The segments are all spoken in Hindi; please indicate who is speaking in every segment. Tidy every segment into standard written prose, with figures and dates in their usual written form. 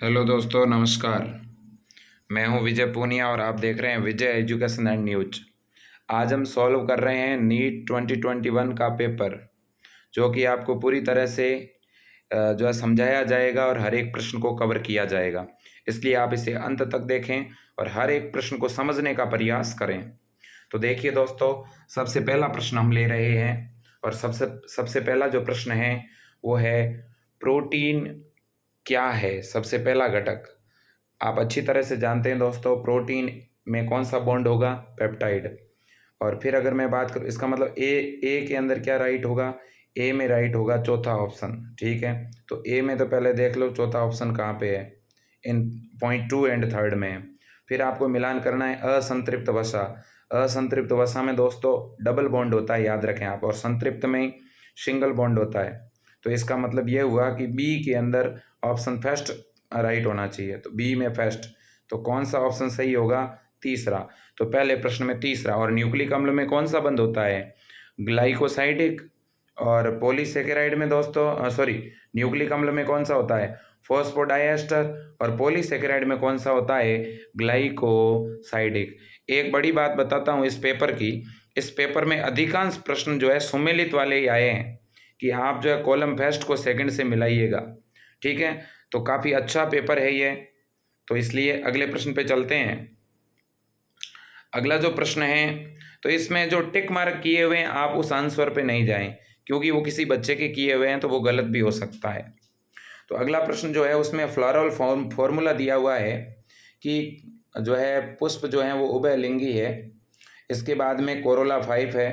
Speaker 1: हेलो दोस्तों, नमस्कार। मैं हूं विजय पूनिया और आप देख रहे हैं विजय एजुकेशन एंड न्यूज। आज हम सॉल्व कर रहे हैं नीट 2021 का पेपर, जो कि आपको पूरी तरह से जो है समझाया जाएगा और हर एक प्रश्न को कवर किया जाएगा। इसलिए आप इसे अंत तक देखें और हर एक प्रश्न को समझने का प्रयास करें। तो देखिए दोस्तों, सबसे पहला प्रश्न हम ले रहे हैं और सबसे सबसे पहला जो प्रश्न है वो है प्रोटीन क्या है। सबसे पहला घटक आप अच्छी तरह से जानते हैं दोस्तों, प्रोटीन में कौन सा बॉन्ड होगा? पेप्टाइड। और फिर अगर मैं बात करूँ, इसका मतलब ए के अंदर क्या राइट होगा? ए में राइट होगा चौथा ऑप्शन। ठीक है, तो ए में तो पहले देख लो चौथा ऑप्शन कहाँ पे है। इन पॉइंट 2 एंड थर्ड में है। फिर आपको मिलान करना है असंतृप्त वसा। असंतृप्त वसा में दोस्तों डबल बॉन्ड होता है, याद रखें आप, और संतृप्त में सिंगल बॉन्ड होता है। तो इसका मतलब ये हुआ कि बी के अंदर ऑप्शन फर्स्ट राइट होना चाहिए। तो बी में फर्स्ट, तो कौन सा ऑप्शन सही होगा? तीसरा। तो पहले प्रश्न में तीसरा। और न्यूक्लिक अम्ल में कौन सा बंद होता है? ग्लाइकोसाइडिक। और पॉलीसेकेराइड में दोस्तों सॉरी, न्यूक्लिक अम्ल में कौन सा होता है? फॉस्फोडाइएस्टर। और पॉलीसेकेराइड में कौन सा होता है? ग्लाइकोसाइडिक। एक बड़ी बात बताता हूँ इस पेपर की, इस पेपर में अधिकांश प्रश्न जो है सुमेलित वाले ही आए हैं कि आप जो है कॉलम फर्स्ट को सेकंड से मिलाइएगा। ठीक है, तो काफ़ी अच्छा पेपर है ये। तो इसलिए अगले प्रश्न पे चलते हैं। अगला जो प्रश्न है, तो इसमें जो टिक मार्क किए हुए हैं आप उस आंसर पे नहीं जाएं, क्योंकि वो किसी बच्चे के किए हुए हैं तो वो गलत भी हो सकता है। तो अगला प्रश्न जो है उसमें फ्लोरल फॉर्मूला दिया हुआ है कि जो है पुष्प जो है वो उभयलिंगी है। इसके बाद में कोरोला 5 है,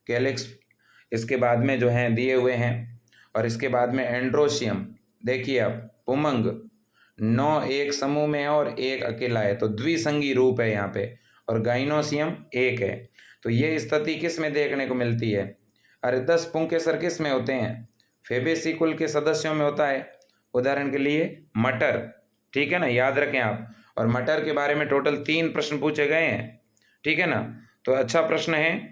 Speaker 1: कैलिक्स इसके बाद में जो हैं दिए हुए हैं। और इसके बाद में एंड्रोशियम, देखिए अब पुमंग 9 एक समूह में है और एक अकेला है, तो द्विसंगी रूप है यहाँ पे। और गाइनोसियम एक है। तो ये स्थिति किस में देखने को मिलती है? अरे 10 पुंकेसर किस में होते हैं? फेबेसी कुल के सदस्यों में होता है। उदाहरण के लिए मटर। ठीक है ना, याद रखें आप। और मटर के बारे में टोटल 3 प्रश्न पूछे गए हैं। ठीक है ना, तो अच्छा प्रश्न है।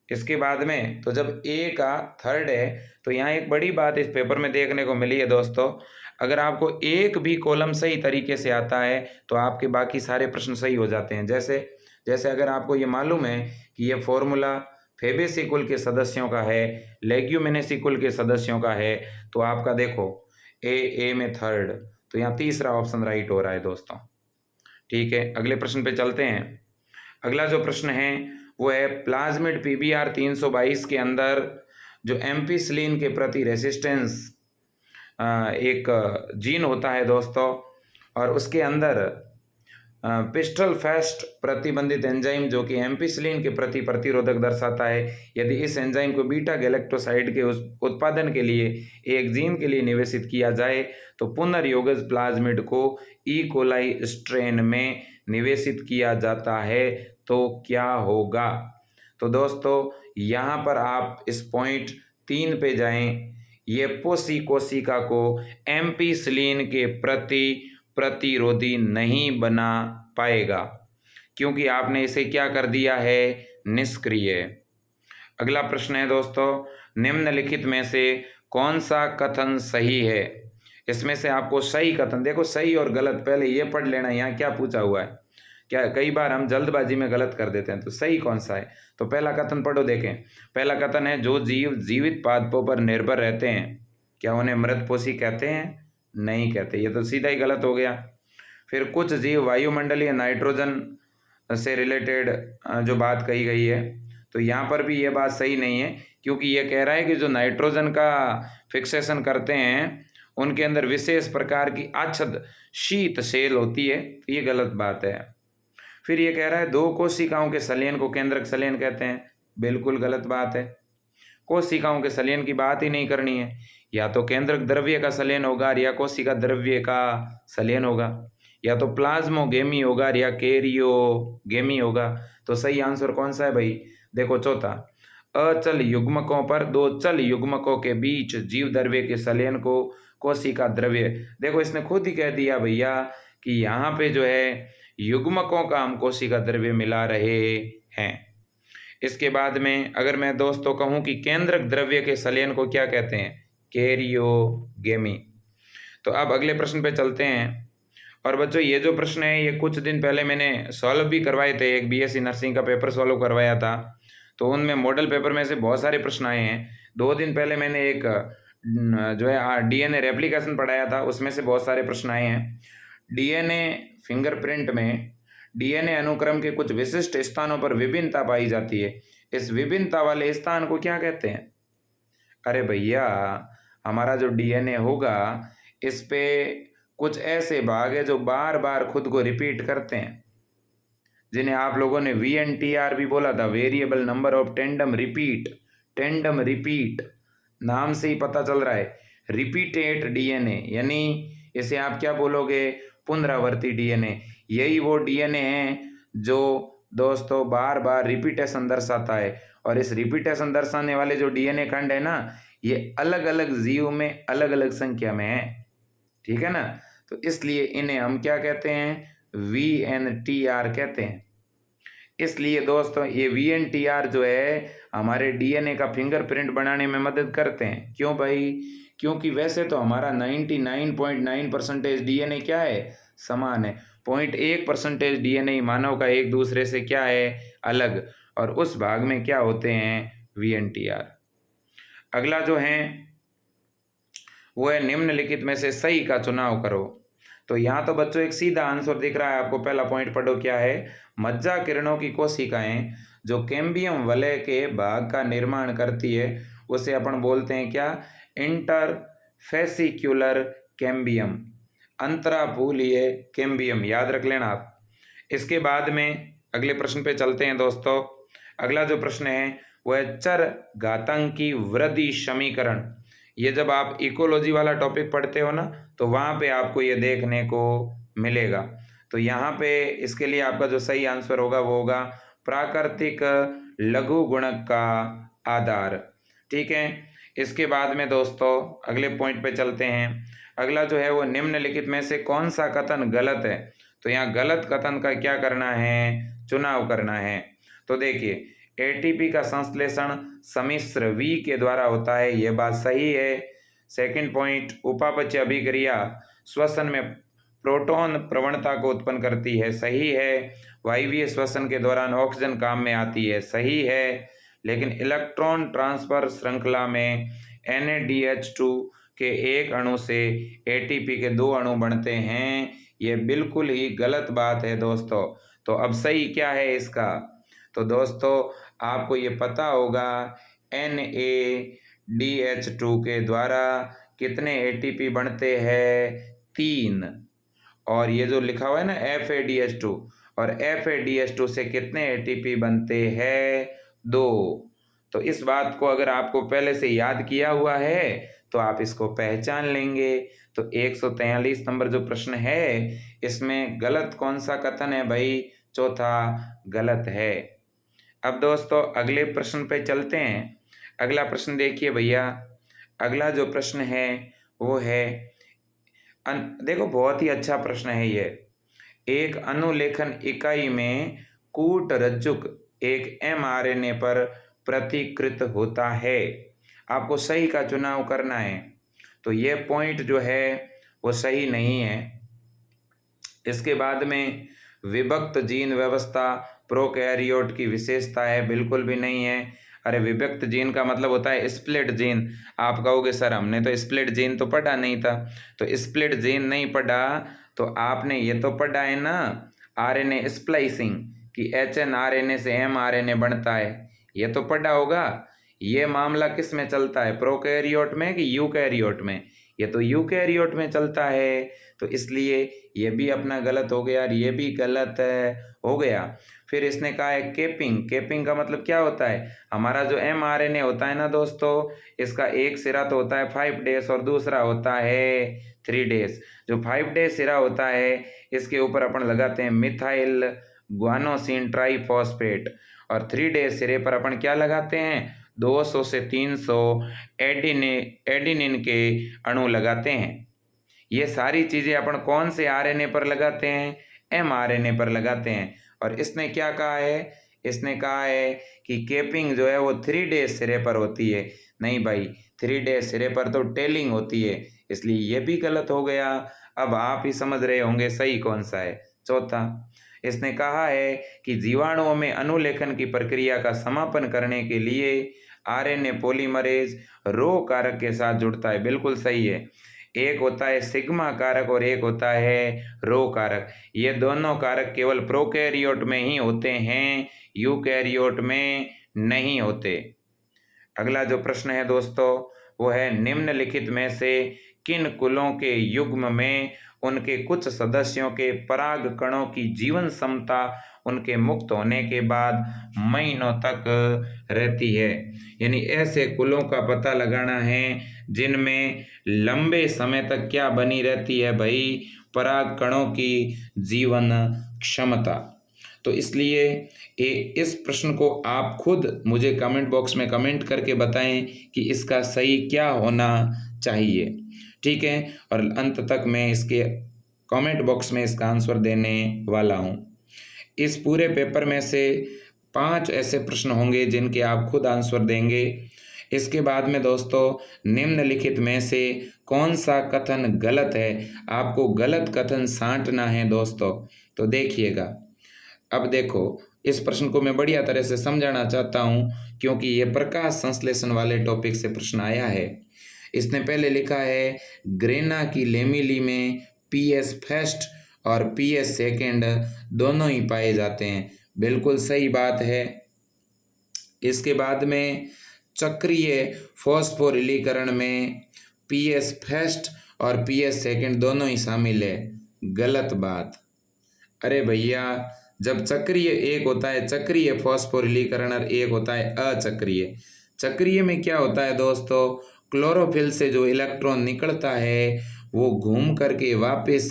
Speaker 1: इसके बाद में तो जब ए का थर्ड है, तो यहाँ एक बड़ी बात इस पेपर में देखने को मिली है दोस्तों, अगर आपको एक भी कॉलम सही तरीके से आता है तो आपके बाकी सारे प्रश्न सही हो जाते हैं। जैसे जैसे अगर आपको ये मालूम है कि ये फॉर्मूला फेबेसी कुल के सदस्यों का है, लेग्यूमिनेसी कुल के सदस्यों का है, तो आपका देखो ए में थर्ड, तो यहाँ तीसरा ऑप्शन राइट हो रहा है दोस्तों। ठीक है, अगले प्रश्न पे चलते हैं। अगला जो प्रश्न है वो है प्लाज्मिड पीबीआर 322 के अंदर जो एम्पिसिलिन के प्रति रेसिस्टेंस एक जीन होता है दोस्तों, और उसके अंदर पिस्टल फास्ट प्रतिबंधित एंजाइम जो कि एम्पिसिलिन के प्रति प्रतिरोधक दर्शाता है, यदि इस एंजाइम को बीटा गैलेक्टोसाइड के उस उत्पादन के लिए एक जीन के लिए निवेशित किया जाए तो पुनर्योगज प्लाज्मिड को ई कोलाई स्ट्रेन में निवेशित किया जाता है, तो क्या होगा? तो दोस्तों यहाँ पर आप इस पॉइंट 3 पे जाएं। ये पोसी कोशिका को एम्पिसिलिन के प्रति प्रतिरोधी नहीं बना पाएगा, क्योंकि आपने इसे क्या कर दिया है? निष्क्रिय। अगला प्रश्न है दोस्तों, निम्नलिखित में से कौन सा कथन सही है? इसमें से आपको सही कथन, देखो सही और गलत पहले ये पढ़ लेना, यहाँ क्या पूछा हुआ है। क्या कई बार हम जल्दबाजी में गलत कर देते हैं, तो सही कौन सा है? तो पहला कथन पढ़ो, देखें। पहला कथन है जो जीव जीवित पादपों पर निर्भर रहते हैं, क्या उन्हें मृतपोषी कहते हैं? नहीं कहते, ये तो सीधा ही गलत हो गया। फिर कुछ जीव वायुमंडलीय नाइट्रोजन से रिलेटेड जो बात कही गई है, तो यहाँ पर भी ये बात सही नहीं है, क्योंकि ये कह रहा है कि जो नाइट्रोजन का फिक्सेशन करते हैं उनके अंदर विशेष प्रकार की आच्छद शीत सेल होती है, तो ये गलत बात है। फिर ये कह रहा है 2 कोशिकाओं के सलयन को केंद्रक सलयन कहते हैं, बिल्कुल गलत बात है। कोशिकाओं के सलयन की बात ही नहीं करनी है, या तो केंद्रक द्रव्य का सलयन होगा या कोशिका द्रव्य का सलयन होगा, या तो प्लाज्मोगेमी होगा या कैरियोगेमी होगा। तो सही आंसर कौन सा है भाई? देखो चौथा, अचल युग्मकों पर 2 चल युग्मकों के बीच जीव द्रव्य के सलयन को कोशिका द्रव्य। देखो इसने खुद ही कह दिया भैया कि यहाँ पे जो है युग्मकों का हम कोशिका द्रव्य मिला रहे हैं। इसके बाद में अगर मैं दोस्तों कहूँ कि केंद्रक द्रव्य के सलयन को क्या कहते हैं? कैरियोगेमी। तो अब अगले प्रश्न पे चलते हैं। और बच्चों ये जो प्रश्न है ये कुछ दिन पहले मैंने सॉल्व भी करवाए थे, एक बीएससी नर्सिंग का पेपर सॉल्व करवाया था, तो उनमें मॉडल पेपर में से बहुत सारे प्रश्न आए हैं। 2 दिन पहले मैंने एक जो है डीएनए रेप्लिकेशन पढ़ाया था, उसमें से बहुत सारे प्रश्न आए हैं। डीएनए फिंगरप्रिंट में डीएनए अनुक्रम के कुछ विशिष्ट स्थानों पर विभिन्नता पाई जाती है। इस विभिन्नता वाले स्थान को क्या कहते हैं? अरे भैया, हमारा जो डीएनए होगा इस पे कुछ ऐसे भाग है जो बार बार खुद को रिपीट करते हैं, जिन्हें आप लोगों ने VNTR भी बोला था, variable number of tandem repeat. Tandem repeat नाम से ही पता चल रहा है, रिपीटेड डीएनए, यानी इसे आप क्या बोलोगे? पुनरावर्ती डीएनए। यही वो डीएनए है जो दोस्तों बार बार रिपीटेशन दर्शाता है। और इस रिपीटेशन दर्शाने वाले जो डीएनए खंड है ना, ये अलग अलग जीव में अलग अलग संख्या में है, ठीक है ना। तो इसलिए इन्हें हम क्या कहते हैं? VNTR कहते हैं। इसलिए दोस्तों ये VNTR जो है हमारे डीएनए का फिंगरप्रिंट बनाने में मदद करते हैं। क्यों भाई? क्योंकि वैसे तो हमारा 99.9% डीएनए क्या है? समान है। 0.1% डीएनए मानव का एक दूसरे से क्या है? अलग। और उस भाग में क्या होते हैं? VNTR। अगला जो है वो है निम्नलिखित में से सही का चुनाव करो। तो यहाँ तो बच्चों एक सीधा आंसर दिख रहा है आपको। पहला पॉइंट पढ़ो क्या है? मज्जा किरणों की कोशिकाएं जो कैम्बियम वलय के भाग का निर्माण करती है उसे अपन बोलते हैं क्या? इंटरफेसिक्युलर कैम्बियम, अंतराफूलीय कैम्बियम। याद रख लेना आप। इसके बाद में अगले प्रश्न पे चलते हैं दोस्तों। अगला जो प्रश्न है वह है चर घातांकी वृद्धि समीकरण। ये जब आप इकोलॉजी वाला टॉपिक पढ़ते हो ना तो वहाँ पे आपको ये देखने को मिलेगा। तो यहाँ पे इसके लिए आपका जो सही आंसर होगा वो होगा प्राकृतिक लघु गुणक का आधार, ठीक है। इसके बाद में दोस्तों अगले पॉइंट पे चलते हैं। अगला जो है वो निम्नलिखित में से कौन सा कथन गलत है? तो यहाँ गलत कथन का क्या करना है? चुनाव करना है। तो देखिए, एटीपी का संश्लेषण सम्मिश्र V के द्वारा होता है, यह बात सही है। सेकंड पॉइंट, उपापचय अभिक्रिया श्वसन में प्रोटॉन प्रवणता को उत्पन्न करती है, सही है। वायवीय श्वसन के दौरान ऑक्सीजन काम में आती है, सही है। लेकिन इलेक्ट्रॉन ट्रांसफर श्रृंखला में NADH2 के एक अणु से ATP के 2 अणु बनते हैं, ये बिल्कुल ही गलत बात है दोस्तों। तो अब सही क्या है इसका? तो दोस्तों आपको ये पता होगा NADH2 के द्वारा कितने ATP बनते हैं? 3। और ये जो लिखा हुआ है ना FADH2, और FADH2 से कितने ATP बनते हैं? 2। तो इस बात को अगर आपको पहले से याद किया हुआ है तो आप इसको पहचान लेंगे। तो 143 नंबर जो प्रश्न है इसमें गलत कौन सा कथन है भाई? चौथा गलत है। अब दोस्तों अगले प्रश्न पे चलते हैं। अगला प्रश्न देखिए भैया। अगला जो प्रश्न है वो है देखो बहुत ही अच्छा प्रश्न है ये। एक अनुलेखन इकाई में कूटरज्जुक एक mRNA पर प्रतिकृत होता है। आपको सही का चुनाव करना है। तो ये पॉइंट जो है वो सही नहीं है। इसके बाद में विभक्त जीन व्यवस्था प्रोकैरियोट की विशेषता है, बिल्कुल भी नहीं है। अरे विभक्त जीन का मतलब होता है स्प्लिट जीन। आप कहोगे सर हमने तो स्प्लिट जीन तो पढ़ा नहीं था। तो स्प्लिट जीन नहीं पढ़ा तो आपने ये तो पढ़ा है ना RNA स्प्लाइसिंग, कि HNRNA से mRNA बनता है, ये तो पढ़ा होगा। ये मामला किस में चलता है? प्रोकैरियोट में कि यूकैरियोट में? ये तो यूकैरियोट में चलता है। तो इसलिए ये भी अपना गलत हो गया और ये भी गलत हो गया। फिर इसने कहा है केपिंग। केपिंग का मतलब क्या होता है? हमारा जो mRNA होता है ना दोस्तों, इसका एक सिरा तो होता है 5 डेज और दूसरा होता है 3 डेज। जो 5 डेज सिरा होता है इसके ऊपर अपन लगाते हैं मिथाइल ग्वानोसिन ट्राइफॉस्फेट, और 3 डेज सिरे पर अपन क्या लगाते हैं? 200 से 300 एडिनिन के अणु लगाते हैं। ये सारी चीज़ें अपन कौन से RNA पर लगाते हैं? mRNA पर लगाते हैं। और इसने क्या कहा है? इसने कहा है कि कैपिंग जो है वो 3 डेज सिरे पर होती है। नहीं भाई, 3 डेज सिरे पर तो टेलिंग होती है, इसलिए ये भी गलत हो गया। अब आप ही समझ रहे होंगे सही कौन सा है। चौथा, इसने कहा है कि जीवाणुओं में अनुलेखन की प्रक्रिया का समापन करने के लिए आरएनए पॉलीमरेज रो कारक के साथ जुड़ता है। बिल्कुल सही है। एक होता है सिग्मा कारक और एक होता है रो कारक। ये दोनों कारक केवल प्रोकैरियोट में ही होते हैं, यूकैरियोट में नहीं होते। अगला जो प्रश्न है दोस्तों वो है, निम्नलिखित में से किन कुलों के युग्म में उनके कुछ सदस्यों के पराग कणों की जीवन क्षमता उनके मुक्त होने के बाद महीनों तक रहती है। यानी ऐसे कुलों का पता लगाना है जिनमें लंबे समय तक क्या बनी रहती है भाई, पराग कणों की जीवन क्षमता। तो इसलिए इस प्रश्न को आप खुद मुझे कमेंट बॉक्स में कमेंट करके बताएं कि इसका सही क्या होना चाहिए। ठीक है, और अंत तक मैं इसके कमेंट बॉक्स में इसका आंसर देने वाला हूँ। इस पूरे पेपर में से 5 ऐसे प्रश्न होंगे जिनके आप खुद आंसर देंगे। इसके बाद में दोस्तों निम्नलिखित में से कौन सा कथन गलत है, आपको गलत कथन छांटना है दोस्तों। तो देखिएगा, अब देखो इस प्रश्न को मैं बढ़िया तरह से समझाना चाहता हूँ क्योंकि ये प्रकाश संश्लेषण वाले टॉपिक से प्रश्न आया है। इसने पहले लिखा है ग्रेना की लेमिली में पीएस फर्स्ट और पीएस सेकेंड दोनों ही पाए जाते हैं। बिल्कुल सही बात है। इसके बाद में चक्रीय फॉस्फोरिलीकरण में पीएस फर्स्ट और पीएस सेकेंड दोनों ही शामिल है। गलत बात। अरे भैया, जब चक्रीय एक होता है चक्रीय फॉस्फोरिलीकरण और एक होता है अचक्रीय। चक्रीय में क्या होता है दोस्तों, क्लोरोफिल से जो इलेक्ट्रॉन निकलता है वो घूम करके वापस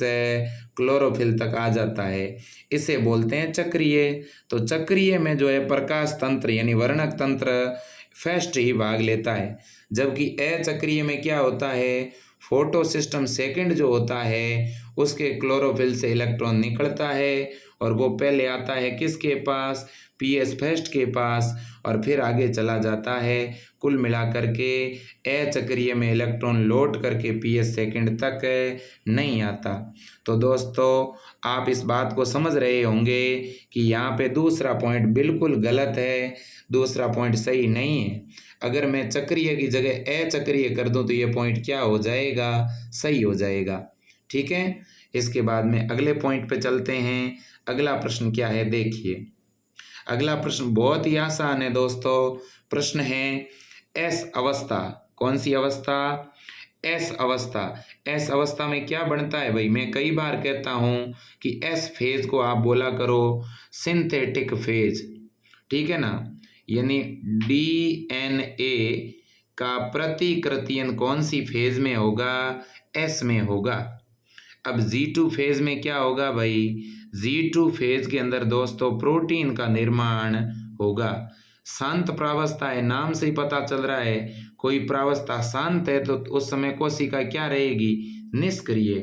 Speaker 1: क्लोरोफिल तक आ जाता है, इसे बोलते हैं चक्रीय। तो चक्रीय में जो है प्रकाश तंत्र यानी वर्णक तंत्र फर्स्ट ही भाग लेता है, जबकि अचक्रीय में क्या होता है, फोटो सिस्टम सेकंड जो होता है उसके क्लोरोफिल से इलेक्ट्रॉन निकलता है और वो पहले आता है किसके पास, पीएस फर्स्ट के पास, और फिर आगे चला जाता है। कुल मिलाकर के अचक्रीय में इलेक्ट्रॉन लौट करके पीएस सेकंड तक नहीं आता। तो दोस्तों आप इस बात को समझ रहे होंगे कि यहाँ पे दूसरा पॉइंट बिल्कुल गलत है, दूसरा पॉइंट सही नहीं है। अगर मैं चक्रीय की जगह अचक्रीय कर दूं तो ये पॉइंट क्या हो जाएगा, सही हो जाएगा। ठीक है, इसके बाद में अगले पॉइंट पे चलते हैं। अगला प्रश्न क्या है देखिए। अगला प्रश्न बहुत ही आसान है दोस्तों। प्रश्न है एस अवस्था। कौन सी अवस्था, एस अवस्था। एस अवस्था में क्या बनता है भाई, मैं कई बार कहता हूं कि एस फेज को आप बोला करो सिंथेटिक फेज। ठीक है ना, यानी डीएनए का प्रतिकृतियन कौन सी फेज में होगा, एस में होगा। अब G2 फेज में क्या होगा भाई, G2 फेज के अंदर दोस्तों प्रोटीन का निर्माण होगा। शांत प्रावस्था है, नाम से ही पता चल रहा है कोई प्रावस्था शांत है तो उस समय कोशिका क्या रहेगी, निष्क्रिय।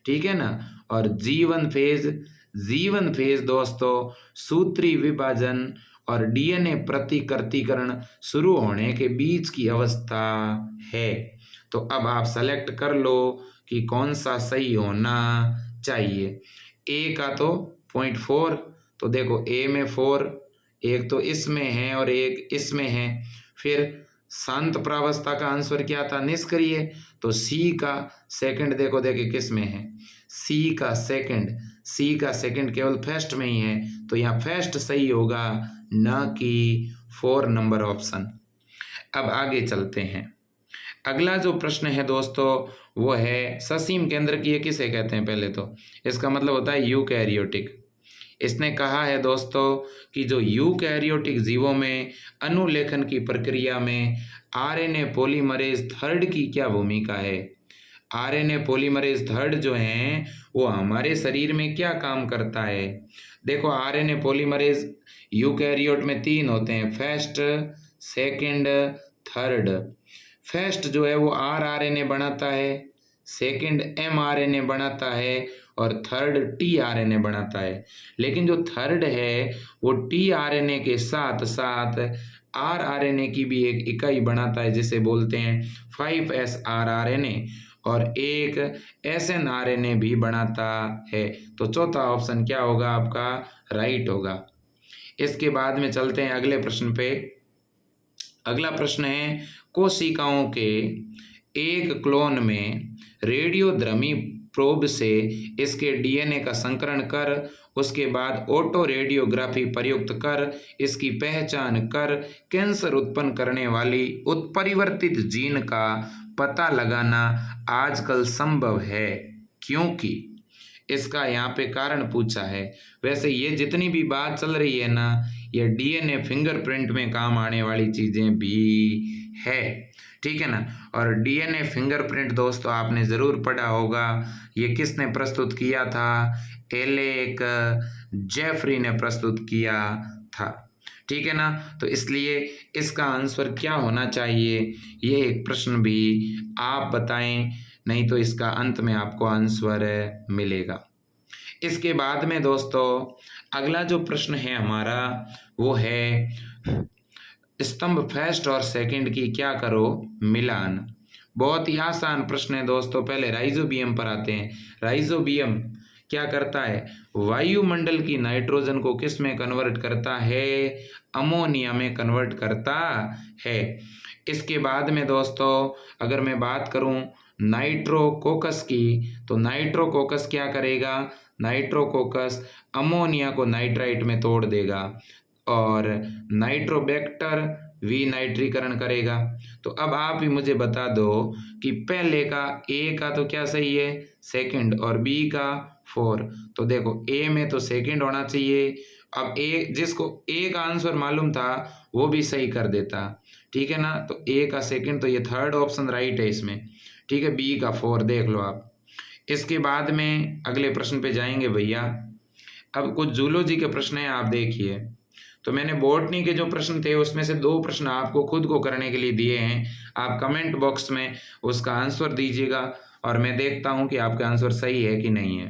Speaker 1: ठीक है ना। और जीवन फेज दोस्तों सूत्री विभाजन और डीएनए प्रतिकृतिकरण शुरू होने के बीच की अवस्था है। तो अब आप सेलेक्ट कर लो कि कौन सा सही होना चाहिए। ए का तो 0.4, तो देखो ए में 4, एक तो इसमें है और एक इसमें है। फिर शांत प्रावस्था का आंसर क्या था, निष्क्रिय। तो सी का सेकंड देखो देखे किस में है, सी का सेकंड केवल फर्स्ट में ही है, तो यहाँ फर्स्ट सही होगा, न कि 4 नंबर ऑप्शन। अब आगे चलते हैं। अगला जो प्रश्न है दोस्तों वो है ससीम केंद्र की, ये किसे कहते हैं, पहले तो इसका मतलब होता है यूकैरियोटिक। इसने कहा है दोस्तों कि जो यूकैरियोटिक जीवों में अनुलेखन की प्रक्रिया में आरएनए पॉलीमरेज थर्ड की क्या भूमिका है। आरएनए पॉलीमरेज थर्ड जो हैं वो हमारे शरीर में क्या काम करता है। देखो आरएनए पॉलीमरेज यूकैरियोट में 3 होते हैं, फर्स्ट, सेकंड, थर्ड। फर्स्ट जो है वो आरएनए बनाता है, सेकंड mRNA बनाता है और थर्ड tRNA बनाता है। लेकिन जो थर्ड है वो tRNA के साथ साथ rRNA की भी एक इकाई बनाता है जिसे बोलते हैं 5S rRNA, और एक snRNA भी बनाता है। तो चौथा ऑप्शन क्या होगा आपका? राइट होगा। इसके बाद में चलते हैं अगले प्रश्न पे। अगला प्रश्न है, कोशिकाओं के एक क्लोन में रेडियोधर्मी प्रोब से इसके डीएनए का संकरण कर उसके बाद ऑटो रेडियोग्राफी प्रयुक्त कर इसकी पहचान कर कैंसर उत्पन्न करने वाली उत्परिवर्तित जीन का पता लगाना आजकल संभव है, क्योंकि इसका यहाँ पे कारण पूछा है। वैसे ये जितनी भी बात चल रही है ना, ये डीएनए फिंगरप्रिंट में काम आने वाली चीज़ें भी है, ठीक है ना। और डीएनए फिंगरप्रिंट दोस्तों आपने ज़रूर पढ़ा होगा। ये किसने प्रस्तुत किया था? एलेक जेफरी ने प्रस्तुत किया था, ठीक है ना। तो इसलिए इसका आंसर क्या होना चाहिए, ये एक प्रश्न भी आप बताएं, नहीं तो इसका अंत में आपको आंसर मिलेगा। इसके बाद में दोस्तों अगला जो प्रश्न है हमारा वो है, स्तंभ फर्स्ट और सेकंड की क्या करो मिलान। बहुत ही आसान प्रश्न है दोस्तों। पहले राइजोबियम पर आते हैं। राइजोबियम क्या करता है? वायुमंडल की नाइट्रोजन को किस में कन्वर्ट करता है? अमोनिया में कन्वर्ट करता है। इसके बाद में दोस्तों अगर मैं बात करूं नाइट्रोकोकस की, तो नाइट्रोकोकस क्या करेगा? नाइट्रोकोकस अमोनिया को नाइट्राइट में तोड़ देगा और नाइट्रोबैक्टर विनाइट्रीकरण करेगा। तो अब आप ही मुझे बता दो कि पहले का ए का तो क्या सही है? सेकंड, और बी का 4। तो देखो ए में तो सेकंड होना चाहिए। अब ए, जिसको ए का आंसर मालूम था वो भी सही कर देता, ठीक है ना। तो ए का सेकंड, तो ये थर्ड ऑप्शन राइट है इसमें, ठीक है। बी का 4 देख लो आप। इसके बाद में अगले प्रश्न पे जाएंगे भैया। अब कुछ जूलॉजी के प्रश्न हैं, आप देखिए। तो मैंने बॉटनी के जो प्रश्न थे उसमें से 2 प्रश्न आपको खुद को करने के लिए दिए हैं। आप कमेंट बॉक्स में उसका आंसर दीजिएगा और मैं देखता हूं कि आपका आंसर सही है कि नहीं है।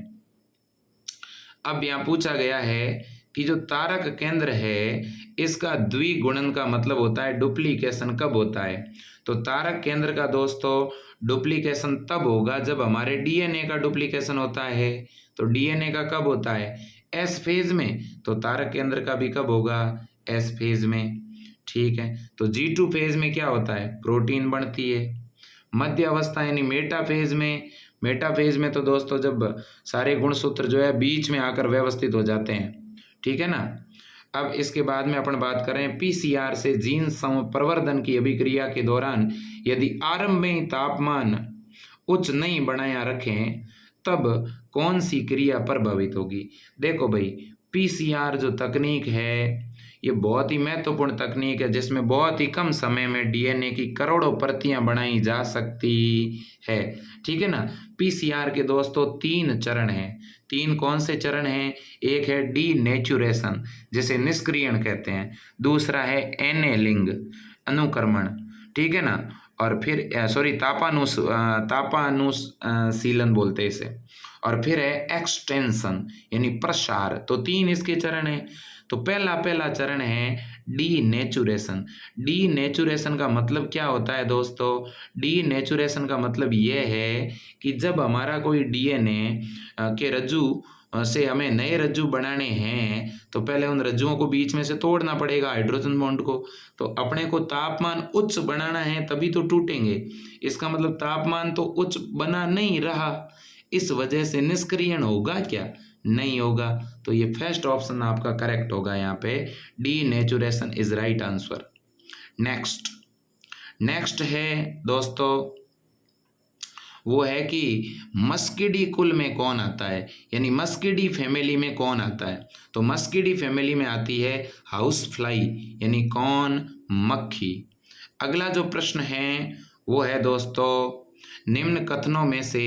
Speaker 1: अब यहाँ पूछा गया है कि जो तारक केंद्र है इसका द्विगुणन का मतलब होता है डुप्लीकेशन कब होता है? तो तारक केंद्र का दोस्तों डुप्लीकेशन तब होगा जब हमारे डीएनए का डुप्लीकेशन होता है। तो डीएनए का कब होता है? एस फेज में। तो तारक केंद्र का भी कब होगा? एस फेज में, ठीक है। तो G2 फेज में क्या होता है? प्रोटीन बनती है। मध्य अवस्था यानी मेटा फेज में, मेटा फेज में तो दोस्तों जब सारे गुणसूत्र जो है बीच में आकर व्यवस्थित हो जाते हैं, ठीक है ना। अब इसके बाद में अपन बात करें पीसीआर से जीन संप्रवर्धन की अभिक्रिया के दौरान यदि आरंभ में ही तापमान उच्च नहीं बनाया रखें तब कौन सी क्रिया प्रभावित होगी? देखो भाई, पीसीआर जो तकनीक है ये बहुत ही महत्वपूर्ण तकनीक है जिसमें बहुत ही कम समय में डीएनए की करोड़ों प्रतियां बनाई जा सकती है, ठीक है ना। पीसीआर के दोस्तों 3 चरण हैं। 3 कौन से चरण हैं? एक है डीनेचुरेशन जिसे निष्क्रियण कहते हैं, दूसरा है एनेलिंग अनुक्रमण, ठीक है ना, और फिर तापानुशीलन बोलते हैं इसे, और फिर है एक्सटेंशन यानी प्रसार। तो 3 इसके चरण हैं। तो पहला चरण है डीनेचुरेशन। डीनेचुरेशन का मतलब क्या होता है दोस्तों? डीनेचुरेशन का मतलब यह है कि जब हमारा कोई डीएनए के रज्जु से हमें नए रज्जु बनाने हैं तो पहले उन रज्जुओं को बीच में से तोड़ना पड़ेगा, हाइड्रोजन बॉन्ड को। तो अपने को तापमान उच्च बनाना है तभी तो टूटेंगे। इसका मतलब तापमान तो उच्च बना नहीं रहा, इस वजह से निष्क्रियण होगा क्या? नहीं होगा। तो ये फर्स्ट ऑप्शन आपका करेक्ट होगा यहाँ पे, denaturation is right answer. Next है दोस्तों वो है कि मस्किडी कुल में कौन आता है, यानी मस्किडी फैमिली में कौन आता है? तो मस्किडी फैमिली में आती है हाउस फ्लाई यानी कौन? मक्खी। अगला जो प्रश्न है वो है दोस्तों, निम्न कथनों में से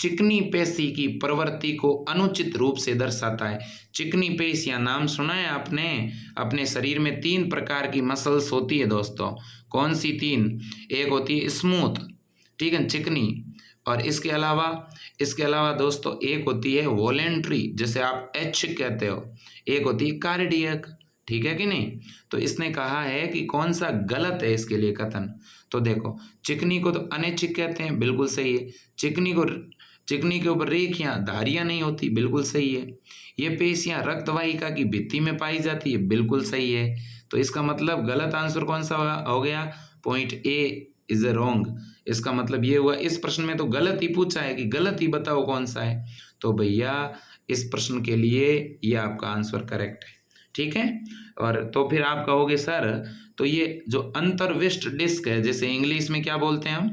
Speaker 1: चिकनी पेशी की प्रवृत्ति को अनुचित रूप से दर्शाता है। चिकनी पेशियां नाम सुना है आपने? अपने शरीर में 3 प्रकार की मसल्स होती है दोस्तों। कौन सी 3? एक होती है स्मूथ, ठीक है, चिकनी, और इसके अलावा दोस्तों एक होती है वॉलेंट्री, जैसे आप एच कहते हो, एक होती है कार्डियक, ठीक है कि नहीं। तो इसने कहा है कि कौन सा गलत है इसके लिए कथन। तो देखो, चिकनी को तो अनैच्छिक कहते हैं, बिल्कुल सही है। चिकनी के ऊपर रेखियां धारियां नहीं होती, बिल्कुल सही है। ये पेशियां रक्तवाहिका की भित्ति में पाई जाती है, बिल्कुल सही है। तो इसका मतलब गलत आंसर कौन सा हो गया, point A is a wrong. इसका मतलब ये हुआ, इस प्रश्न में तो गलत ही पूछा है कि गलत ही बताओ कौन सा है। तो भैया इस प्रश्न के लिए ये आपका आंसर करेक्ट है, ठीक है। और तो फिर आप कहोगे सर, तो ये जो अंतर्विष्ट डिस्क है, जैसे इंग्लिश में क्या बोलते हैं हम,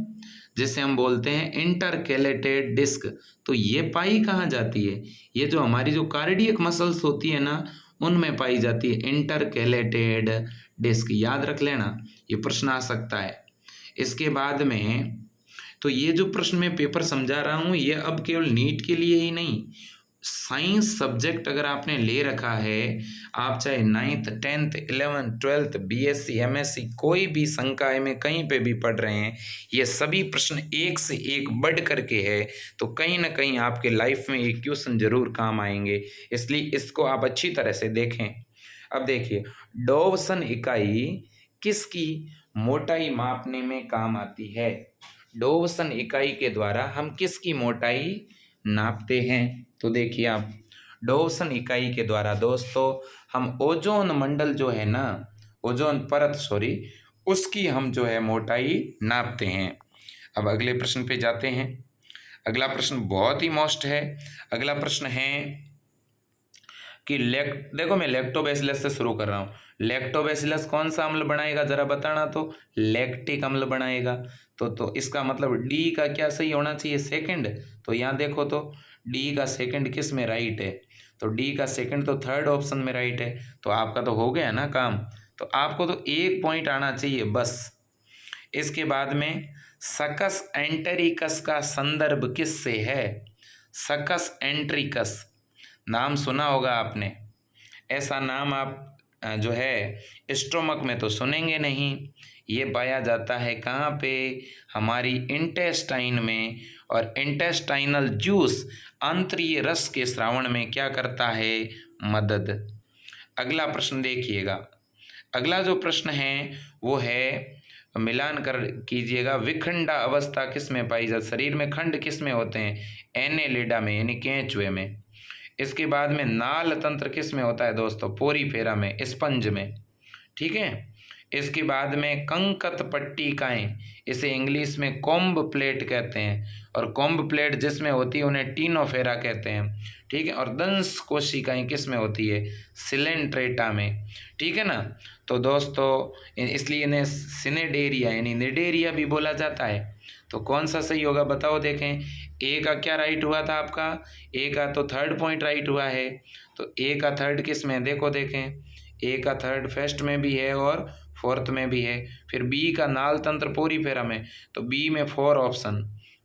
Speaker 1: जैसे हम बोलते हैं इंटरकेलेटेड डिस्क, तो ये पाई कहाँ जाती है, ये जो हमारी जो कार्डियक मसल्स होती है ना, उनमें पाई जाती है इंटरकेलेटेड डिस्क, याद रख लेना, ये प्रश्न आ सकता है। इसके बाद में तो ये जो प्रश्न मैं पेपर समझा रहा हूँ, ये अब केवल नीट के लिए ही नहीं, साइंस सब्जेक्ट अगर आपने ले रखा है, आप चाहे 9th 10th 11th 12th BSc MSc कोई भी संकाय में कहीं पे भी पढ़ रहे हैं, ये सभी प्रश्न एक से एक बढ़ करके है। तो कहीं ना कहीं आपके लाइफ में ये क्वेश्चन जरूर काम आएंगे, इसलिए इसको आप अच्छी तरह से देखें। अब देखिए, डॉवसन इकाई किसकी मोटाई मापने में काम आती है। डॉवसन इकाई के द्वारा हम किसकी मोटाई नापते हैं। तो देखिए आप, डॉवसन इकाई के द्वारा दोस्तों हम ओजोन मंडल जो है ना, ओजोन परत सॉरी, उसकी हम जो है मोटाई नापते हैं। अब अगले प्रश्न पे जाते हैं। अगला प्रश्न बहुत ही मोस्ट है। अगला प्रश्न है कि देखो मैं लैक्टोबैसिलस से शुरू कर रहा हूँ। लैक्टोबैसिलस कौन सा अम्ल बनाएगा जरा बताना, तो लैक्टिक अम्ल बनाएगा। तो इसका मतलब डी का क्या सही होना चाहिए, सेकंड। तो यहाँ देखो तो डी का सेकंड किस में राइट है, तो डी का सेकंड तो थर्ड ऑप्शन में राइट है। तो आपका तो हो गया ना काम, तो आपको तो 1 पॉइंट आना चाहिए बस। इसके बाद में सकस एंटेरिकस का संदर्भ किससे है। सकस एंट्रिकस नाम सुना होगा आपने, ऐसा नाम आप जो है स्टोमक में तो सुनेंगे नहीं। ये पाया जाता है कहाँ पे, हमारी इंटेस्टाइन में। और इंटेस्टाइनल जूस आंतरीय रस के स्रावण में क्या करता है, मदद। अगला प्रश्न देखिएगा। अगला जो प्रश्न है वो है, मिलान कर कीजिएगा, विखंडा अवस्था किस में पाई जाती, शरीर में खंड किस में होते हैं, एनेलिडा में यानी केंचुए में। इसके बाद में नाल तंत्र किस में होता है दोस्तों, पोरीफेरा में, स्पंज में, ठीक है। इसके बाद में कंकत पट्टिकाएं, इसे इंग्लिश में कॉम्ब प्लेट कहते हैं, और कॉम्ब प्लेट जिसमें होती है उन्हें टीनोफेरा कहते हैं, ठीक है। और दंश कोशिकाएं किस में होती है, सिलेंट्रेटा में, ठीक है ना। तो दोस्तों इसलिए इन्हें सिनेडेरिया यानी निडेरिया भी बोला जाता है। तो कौन सा सही होगा बताओ देखें। ए का क्या राइट हुआ था आपका, ए का तो थर्ड पॉइंट राइट हुआ है। तो ए का थर्ड किस में, देखो देखें, ए का थर्ड फर्स्ट में भी है और फोर्थ में भी है। फिर बी का नाल तंत्र पोरीफेरा में, तो बी में 4 ऑप्शन,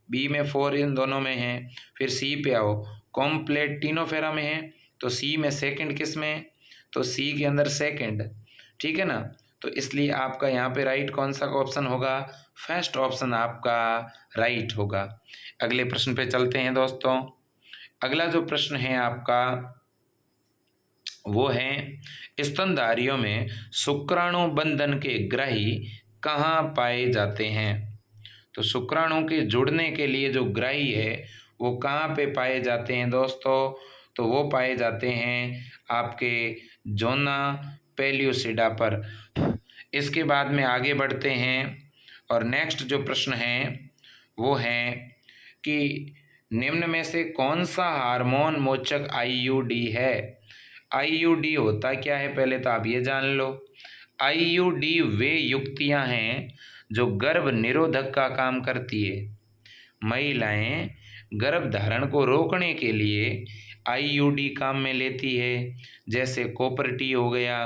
Speaker 1: बी में 4 इन दोनों में है। फिर सी पे आओ, कॉम्प्लेट टीनोफेरा में है, तो सी में सेकंड किस में, तो सी के अंदर सेकंड, ठीक है ना। तो इसलिए आपका यहाँ पे राइट कौन सा ऑप्शन होगा, फर्स्ट ऑप्शन आपका राइट होगा। अगले प्रश्न पे चलते हैं दोस्तों। अगला जो प्रश्न है आपका वो है, स्तनधारियों में शुक्राणु बंधन के ग्राही कहाँ पाए जाते हैं। तो शुक्राणु के जुड़ने के लिए जो ग्राही है वो कहाँ पे पाए जाते हैं दोस्तों, तो वो पाए जाते हैं आपके जोना पेल्यूसिडा पर। इसके बाद में आगे बढ़ते हैं और नेक्स्ट जो प्रश्न है वो है कि निम्न में से कौन सा हार्मोन मोचक आईयूडी है। आईयूडी होता क्या है पहले तो आप ये जान लो। आईयूडी वे युक्तियां हैं जो गर्भ निरोधक का काम करती है। महिलाएं गर्भ धारण को रोकने के लिए आईयूडी काम में लेती है, जैसे कॉपर टी हो गया,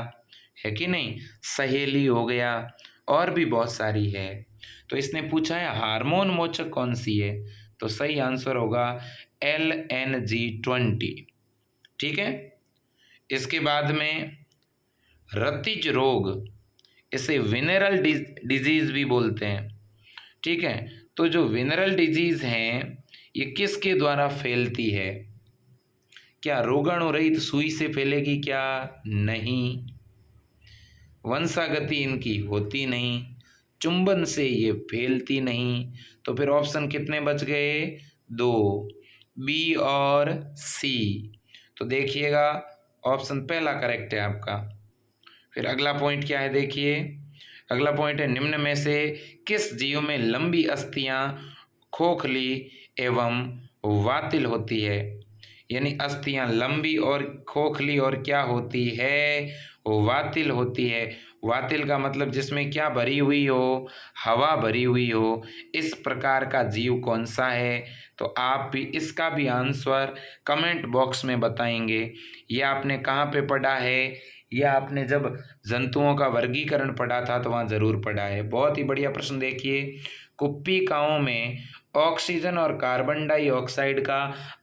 Speaker 1: है कि नहीं, सहेली हो गया, और भी बहुत सारी है। तो इसने पूछा है हार्मोन मोचक कौन सी है, तो सही आंसर होगा LNG20, ठीक है। इसके बाद में रतिज रोग, इसे विनेरल डिजीज भी बोलते हैं, ठीक है। तो जो विनरल डिजीज हैं ये किसके द्वारा फैलती है? क्या रोगाणु रहित सुई से फैलेगी? क्या नहीं। वंशागति इनकी होती नहीं, चुंबन से ये फैलती नहीं। तो फिर ऑप्शन कितने बच गए? 2, बी और सी। तो देखिएगा ऑप्शन पहला करेक्ट है आपका। फिर अगला पॉइंट क्या है देखिए, अगला पॉइंट है निम्न में से किस जीव में लंबी अस्थियां खोखली एवं वातिल होती है? यानी अस्थियां लंबी और खोखली और क्या होती है? वातिल होती है। वातिल का मतलब जिसमें क्या भरी हुई हो? हवा भरी हुई हो। इस प्रकार का जीव कौन सा है? तो आप भी इसका भी आंसर कमेंट बॉक्स में बताएंगे। ये आपने कहाँ पे पढ़ा है? यह आपने जब जंतुओं का वर्गीकरण पढ़ा था तो वहाँ ज़रूर पढ़ा है। बहुत ही बढ़िया प्रश्न देखिए, कुप्पिकाओं में ऑक्सीजन और कार्बन डाइऑक्साइड का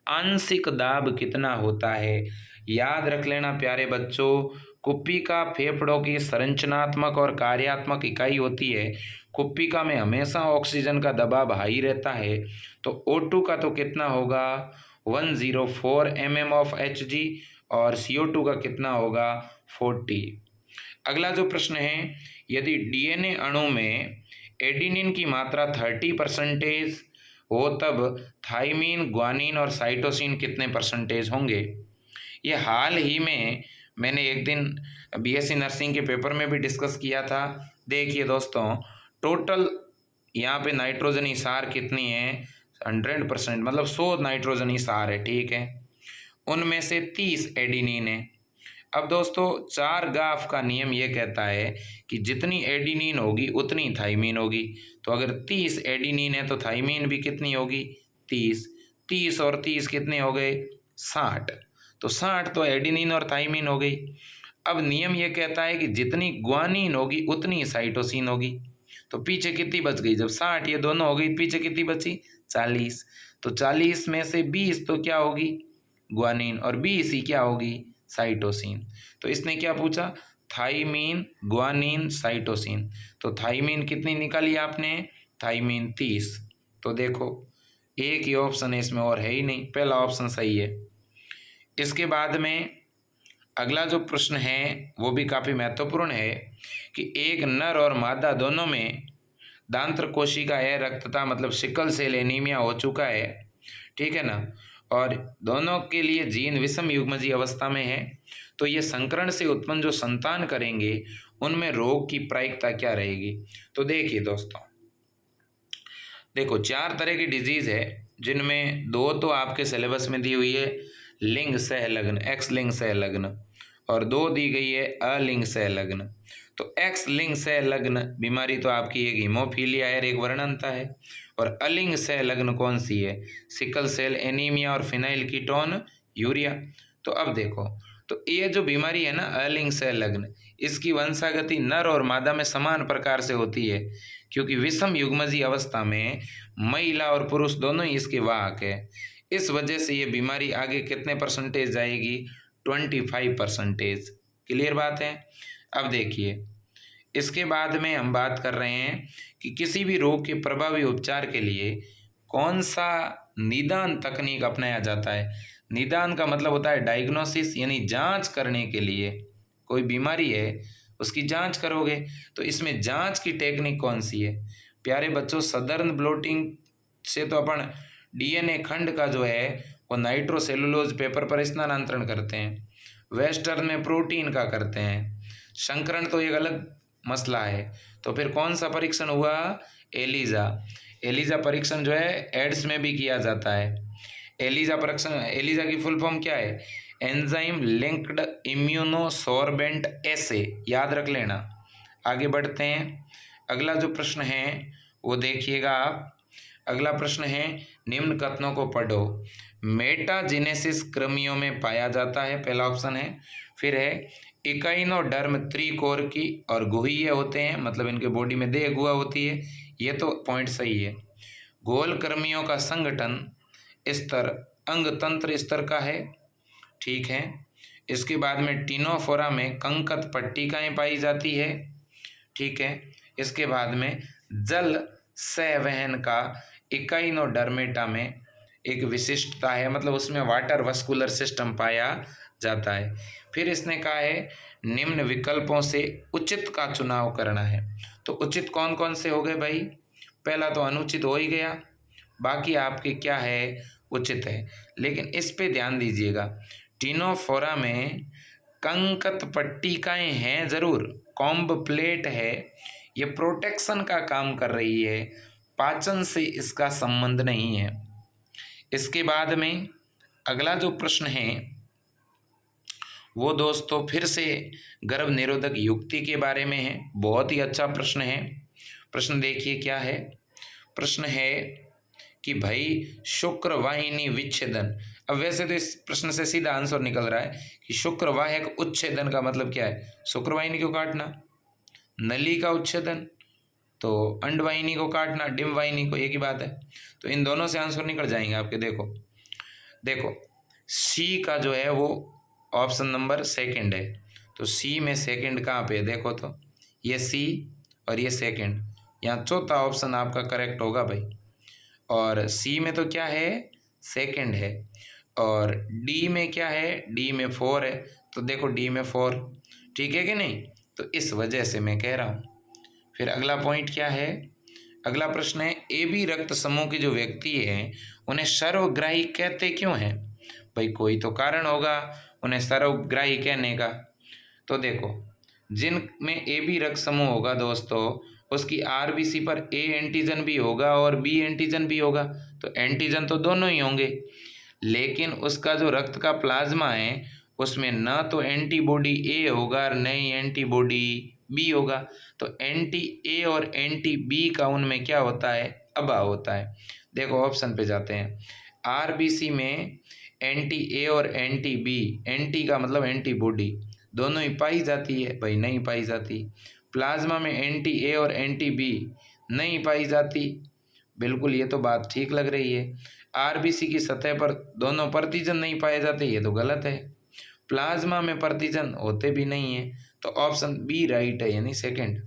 Speaker 1: आंशिक दाब कितना होता है? याद रख लेना प्यारे बच्चों, कुप्पिका फेफड़ों की संरचनात्मक और कार्यात्मक इकाई होती है। कुप्पिका में हमेशा ऑक्सीजन का दबाव हाई रहता है। तो O2 का तो कितना होगा? 104 mm ऑफ Hg और CO2 का कितना होगा? 40। अगला जो प्रश्न है, यदि डीएनए अणु में एडिनिन की मात्रा 30% हो तब थाइमीन, ग्वानिन और साइटोसिन कितने परसेंटेज होंगे? ये हाल ही में मैंने एक दिन बीएससी नर्सिंग के पेपर में भी डिस्कस किया था। देखिए दोस्तों, टोटल यहाँ पे नाइट्रोजनी सार कितनी है? 100%, मतलब 100 नाइट्रोजनी सार है, ठीक है। उनमें से 30 एडिनिन है। अब दोस्तों, 4 गाफ का नियम ये कहता है कि जितनी एडिनिन होगी उतनी थाइमीन होगी। तो अगर 30 एडिनिन है तो थाइमीन भी कितनी होगी? 30। 30 और 30 कितने हो गए? 60। तो 60 तो एडिनिन और थाइमीन हो गई। अब नियम ये कहता है कि जितनी ग्वानिन होगी उतनी साइटोसिन होगी। तो पीछे कितनी बच गई? जब 60 ये दोनों हो गई, पीछे कितनी बची? 40। तो 40 में से 20 तो क्या होगी? ग्वानिन, और 20 ही क्या होगी? साइटोसिन। तो इसने क्या पूछा? Thymine, guanine, cytosine. तो थाइमीन कितनी निकाली आपने? थाइमीन 30। तो देखो, एक ही ऑप्शन है इसमें और है ही नहीं, पहला ऑप्शन सही है। इसके बाद में अगला जो प्रश्न है वो भी काफ़ी महत्वपूर्ण है कि एक नर और मादा दोनों में दांत्र कोशिका है रक्तता, मतलब सिकल सेल एनीमिया हो चुका है, ठीक है ना, और दोनों के लिए जीन विषम युग्मजी अवस्था में है। तो ये संकरण से उत्पन्न जो संतान करेंगे उनमें रोग की प्रायिकता क्या रहेगी? तो देखिए दोस्तों, देखो 4 तरह की डिजीज है जिनमें 2 तो आपके सिलेबस में दी हुई है, लिंग सहलग्न, एक्स लिंग सहलग्न, और 2 दी गई है अलिंग सहलग्न। तो एक्स लिंग सहलग्न बीमारी तो आपकी एक हीमोफीलिया है, एक वर्णनता है, और अलिंग सहलग्न कौन सी है? सिकल सेल एनीमिया और फिनाइल कीटोन यूरिया। तो अब देखो, तो ये जो बीमारी है ना अलिंग सहलग्न, इसकी वंशागति नर और मादा में समान प्रकार से होती है, क्योंकि विषम युग्मजी अवस्था में महिला और पुरुष दोनों ही इसके वाहक है। इस वजह से ये बीमारी आगे कितने परसेंटेज जाएगी? 25%। क्लियर बात है। अब देखिए, इसके बाद में हम बात कर रहे हैं कि किसी भी रोग के प्रभावी उपचार के लिए कौन सा निदान तकनीक अपनाया जाता है? निदान का मतलब होता है डायग्नोसिस, यानी जांच करने के लिए। कोई बीमारी है उसकी जांच करोगे, तो इसमें जांच की टेक्निक कौन सी है? प्यारे बच्चों, सदर्न ब्लोटिंग से तो अपन डीएनए खंड का जो है वो नाइट्रोसेलुलोज पेपर पर स्थानांतरण करते हैं, वेस्टर्न में प्रोटीन का करते हैं, संकरण तो एक अलग मसला है। तो फिर कौन सा परीक्षण हुआ? एलिजा। एलिजा परीक्षण जो है एड्स में भी किया जाता है। एलिजा परीक्षण, एलिजा की फुल फॉर्म क्या है? एंजाइम लिंक्ड इम्यूनोसॉर्बेंट एसे, याद रख लेना। आगे बढ़ते हैं, अगला जो प्रश्न है वो देखिएगा आप। अगला प्रश्न है, निम्न कथनों को पढ़ो। मेटाजेनेसिस कृमियों में पाया जाता है, पहला ऑप्शन है। फिर है इकाइनोडर्म त्रिकोर की और गुहीय होते हैं, मतलब इनके बॉडी में देह गुहा होती है, ये तो पॉइंट सही है। गोल कृमियों का संगठन स्तर अंग तंत्र स्तर का है, ठीक है। इसके बाद में टिनोफोरा में कंकत पट्टिकाएँ पाई जाती है, ठीक है। इसके बाद में जल सहवहन का इकाइनोडर्मेटा में एक विशिष्टता है, मतलब उसमें वाटर वस्कुलर सिस्टम पाया जाता है। फिर इसने कहा है निम्न विकल्पों से उचित का चुनाव करना है। तो उचित कौन कौन से हो गए भाई? पहला तो अनुचित हो ही गया, बाकी आपके क्या है, उचित है। लेकिन इस पे ध्यान दीजिएगा, टिनोफोरा में कंकत पट्टिकाएं हैं जरूर, कॉम्ब प्लेट है, ये प्रोटेक्शन का काम कर रही है, पाचन से इसका संबंध नहीं है। इसके बाद में अगला जो प्रश्न है वो दोस्तों फिर से गर्भ निरोधक युक्ति के बारे में है। बहुत ही अच्छा प्रश्न है। प्रश्न देखिए क्या है। प्रश्न है कि भाई शुक्रवाहिनी विच्छेदन। अब वैसे तो इस प्रश्न से सीधा आंसर निकल रहा है कि शुक्रवाहक उच्छेदन का मतलब क्या है? शुक्रवाहिनी को काटना, नली का उच्छेदन तो अंडवाहिनी को काटना, डिम वाहिनी को, एक ही बात है। तो इन दोनों से आंसर निकल जाएंगे आपके। देखो देखो सी का जो है वो ऑप्शन नंबर सेकंड है। तो सी में सेकंड कहाँ पे है? देखो तो ये सी और ये सेकंड, यहाँ चौथा ऑप्शन आपका करेक्ट होगा भाई। और सी में तो क्या है? सेकंड है। और डी में क्या है? डी में 4 है। तो देखो डी में 4, ठीक है कि नहीं? तो इस वजह से मैं कह रहा हूँ। फिर अगला पॉइंट क्या है? अगला प्रश्न है ए बी रक्त समूह के जो व्यक्ति हैं उन्हें सर्वग्राही कहते क्यों हैं? भाई कोई तो कारण होगा उन्हें सर्वग्राही कहने का। तो देखो जिनमें ए बी रक्त समूह होगा दोस्तों, उसकी आरबीसी पर ए एंटीजन भी होगा और बी एंटीजन भी होगा। तो एंटीजन तो दोनों ही होंगे, लेकिन उसका जो रक्त का प्लाज्मा है उसमें न तो एंटीबॉडी ए होगा और न ही एंटीबॉडी बी होगा। तो एंटी ए और एंटी बी का उनमें क्या होता है? अभाव होता है। देखो ऑप्शन पे जाते हैं। आरबीसी में एंटी ए और एंटी बी, एंटी का मतलब एंटीबॉडी, दोनों ही पाई जाती है? भाई नहीं पाई जाती। प्लाज्मा में एंटी ए और एंटी बी नहीं पाई जाती। बिल्कुल, ये तो बात ठीक लग रही है। आरबीसी की सतह पर दोनों प्रतिजन नहीं पाए जाते, ये तो गलत है। प्लाज्मा में प्रतिजन होते भी नहीं है। तो ऑप्शन बी राइट है, यानी सेकंड।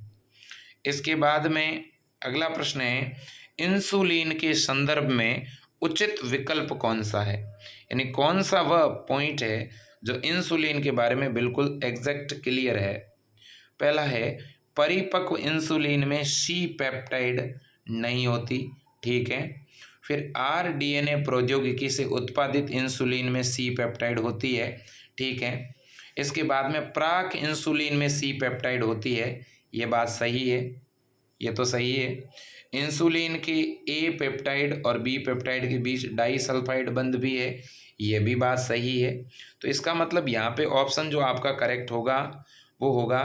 Speaker 1: इसके बाद में अगला प्रश्न है इंसुलिन के संदर्भ में उचित विकल्प कौन सा है? यानी कौन सा वह पॉइंट है जो इंसुलिन के बारे में बिल्कुल एग्जैक्ट क्लियर है? पहला है परिपक्व इंसुलिन में सी पेप्टाइड नहीं होती, ठीक है। फिर आरडीएनए प्रौद्योगिकी से उत्पादित इंसुलिन में सी पेप्टाइड होती है, ठीक है। इसके बाद में प्राक इंसुलिन में सी पेप्टाइड होती है, ये बात सही है, ये तो सही है। इंसुलिन के ए पेप्टाइड और बी पेप्टाइड के बीच डाइसल्फाइड बंध भी है, ये भी बात सही है। तो इसका मतलब यहाँ पे ऑप्शन जो आपका करेक्ट होगा वो होगा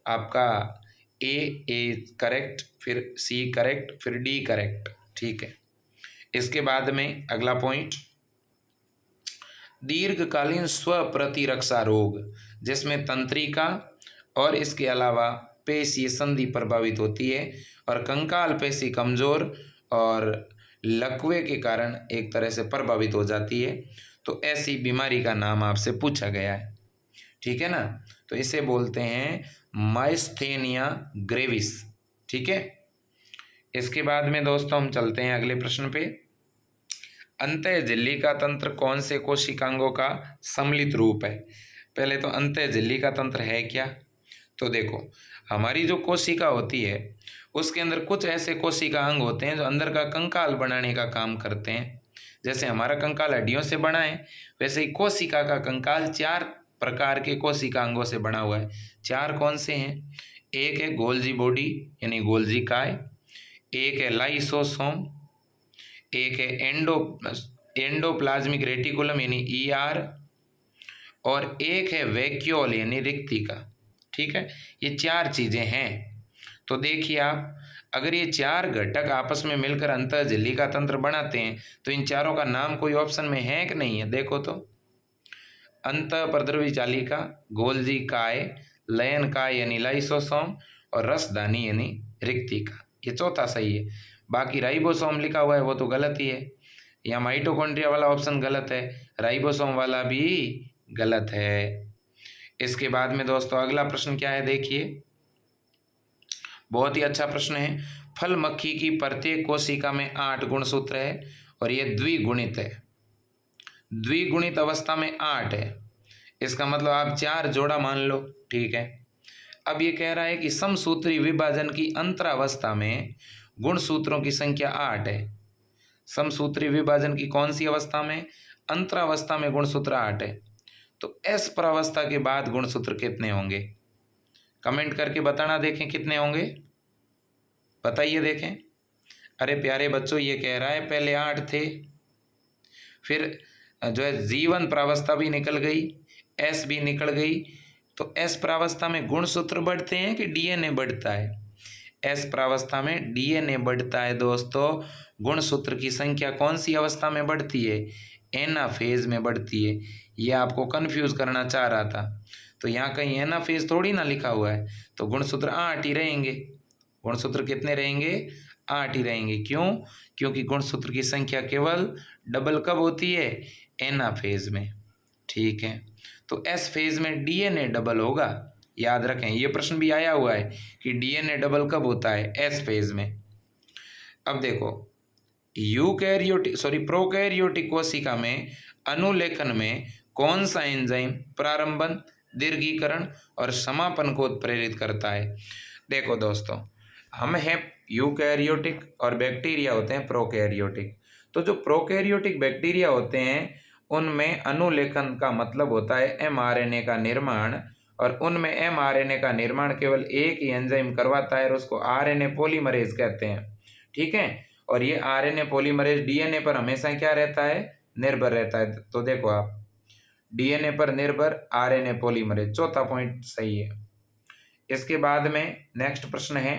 Speaker 1: आपका ए करेक्ट, फिर सी करेक्ट, फिर डी करेक्ट, ठीक है। इसके बाद में अगला पॉइंट दीर्घकालीन स्वप्रतिरक्षा रोग, जिसमें तंत्रिका और इसके अलावा पेशी संधि प्रभावित होती है और कंकाल पेशी कमजोर और लकवे के कारण एक तरह से प्रभावित हो जाती है। तो ऐसी बीमारी का नाम आपसे पूछा गया है, ठीक है ना। तो इसे बोलते हैं माइस्थेनिया ग्रेविस, ठीक है। इसके बाद में दोस्तों हम चलते हैं अगले प्रश्न पे। अंतःझिल्ली का तंत्र कौन से कोशिकांगों का सम्मिलित रूप है? पहले तो अंतःझिल्ली का तंत्र है क्या? तो देखो हमारी जो कोशिका होती है उसके अंदर कुछ ऐसे कोशिका अंग होते हैं जो अंदर का कंकाल बनाने का काम करते हैं। जैसे हमारा कंकाल हड्डियों से बना है, वैसे ही कोशिका का कंकाल 4 प्रकार के कोशिका अंगों से बना हुआ है। 4 कौन से हैं? एक है गोल्जी बॉडी यानी गोल्जी काय, एक है लाइसोसोम, एक है एंडोप्लाज्मिक रेटिकुलम यानी ईआर, और एक है वैक्यूल यानी रिक्तिका, ठीक है। ये 4 चीज़ें हैं। तो देखिए आप, अगर ये 4 घटक आपस में मिलकर अंतःझिल्ली का तंत्र बनाते हैं तो इन चारों का नाम कोई ऑप्शन में है कि नहीं है? देखो तो अंतःप्रद्रवी जालिका, गोल्जी काय, लयन काय यानी लाइसोसोम और रसदानी यानी रिक्तिका, ये चौथा सही है। बाकी राइबोसोम लिखा हुआ है वो तो गलत ही है। यहाँ माइटोकॉन्ड्रिया वाला ऑप्शन गलत है, राइबोसोम वाला भी गलत है। इसके बाद में दोस्तों अगला प्रश्न क्या है देखिए, बहुत ही अच्छा प्रश्न है। फल मक्खी की प्रत्येक कोशिका में 8 गुणसूत्र है और ये द्विगुणित है। द्विगुणित अवस्था में 8 है, इसका मतलब आप 4 जोड़ा मान लो, ठीक है। अब ये कह रहा है कि समसूत्री विभाजन की अंतरावस्था में गुणसूत्रों की संख्या 8 है। समसूत्री विभाजन की कौन सी अवस्था में? अंतरावस्था में गुणसूत्र 8 है। तो एस प्रावस्था के बाद गुणसूत्र कितने होंगे? कमेंट करके बताना, देखें कितने होंगे, बताइए देखें। अरे प्यारे बच्चों, ये कह रहा है पहले 8 थे, फिर जो है जीवन प्रावस्था भी निकल गई, एस भी निकल गई। तो एस प्रावस्था में गुणसूत्र बढ़ते हैं कि डीएनए बढ़ता है? एस प्रावस्था में डीएनए बढ़ता है दोस्तों। गुणसूत्र की संख्या कौन सी अवस्था में बढ़ती है? एनाफेज में बढ़ती है। ये आपको कंफ्यूज करना चाह रहा था, तो यहाँ कहीं एनाफेज थोड़ी ना लिखा हुआ है, तो गुणसूत्र 8 ही रहेंगे। गुणसूत्र कितने रहेंगे? 8 ही रहेंगे। क्यों? क्योंकि गुणसूत्र की संख्या केवल डबल कब होती है? एनाफेज में, ठीक है। तो एस फेज में डीएनए डबल होगा, याद रखें। ये प्रश्न भी आया हुआ है कि डीएनए डबल कब होता है? एस फेज में। अब देखो, प्रोकैरियोटिक कोशिका में अनुलेखन में कौन सा एंजाइम प्रारंभन, दीर्घीकरण और समापन को उत्प्रेरित करता है? देखो दोस्तों, हम हैं यूकैरियोटिक और बैक्टीरिया होते हैं प्रोकैरियोटिक। तो जो प्रोकैरियोटिक बैक्टीरिया होते हैं उनमें अनुलेखन का मतलब होता है एमआरएनए का निर्माण, और उनमें एमआरएनए का निर्माण केवल एक ही एंजाइम करवाता है और उसको आरएनए पॉलीमरेज कहते हैं, ठीक है। और ये आरएनए पॉलीमरेज डीएनए पर हमेशा क्या रहता है? निर्भर रहता है। तो देखो आप, डीएनए पर निर्भर आरएनए पॉलीमरेज, चौथा पॉइंट सही है। इसके बाद में नेक्स्ट प्रश्न है,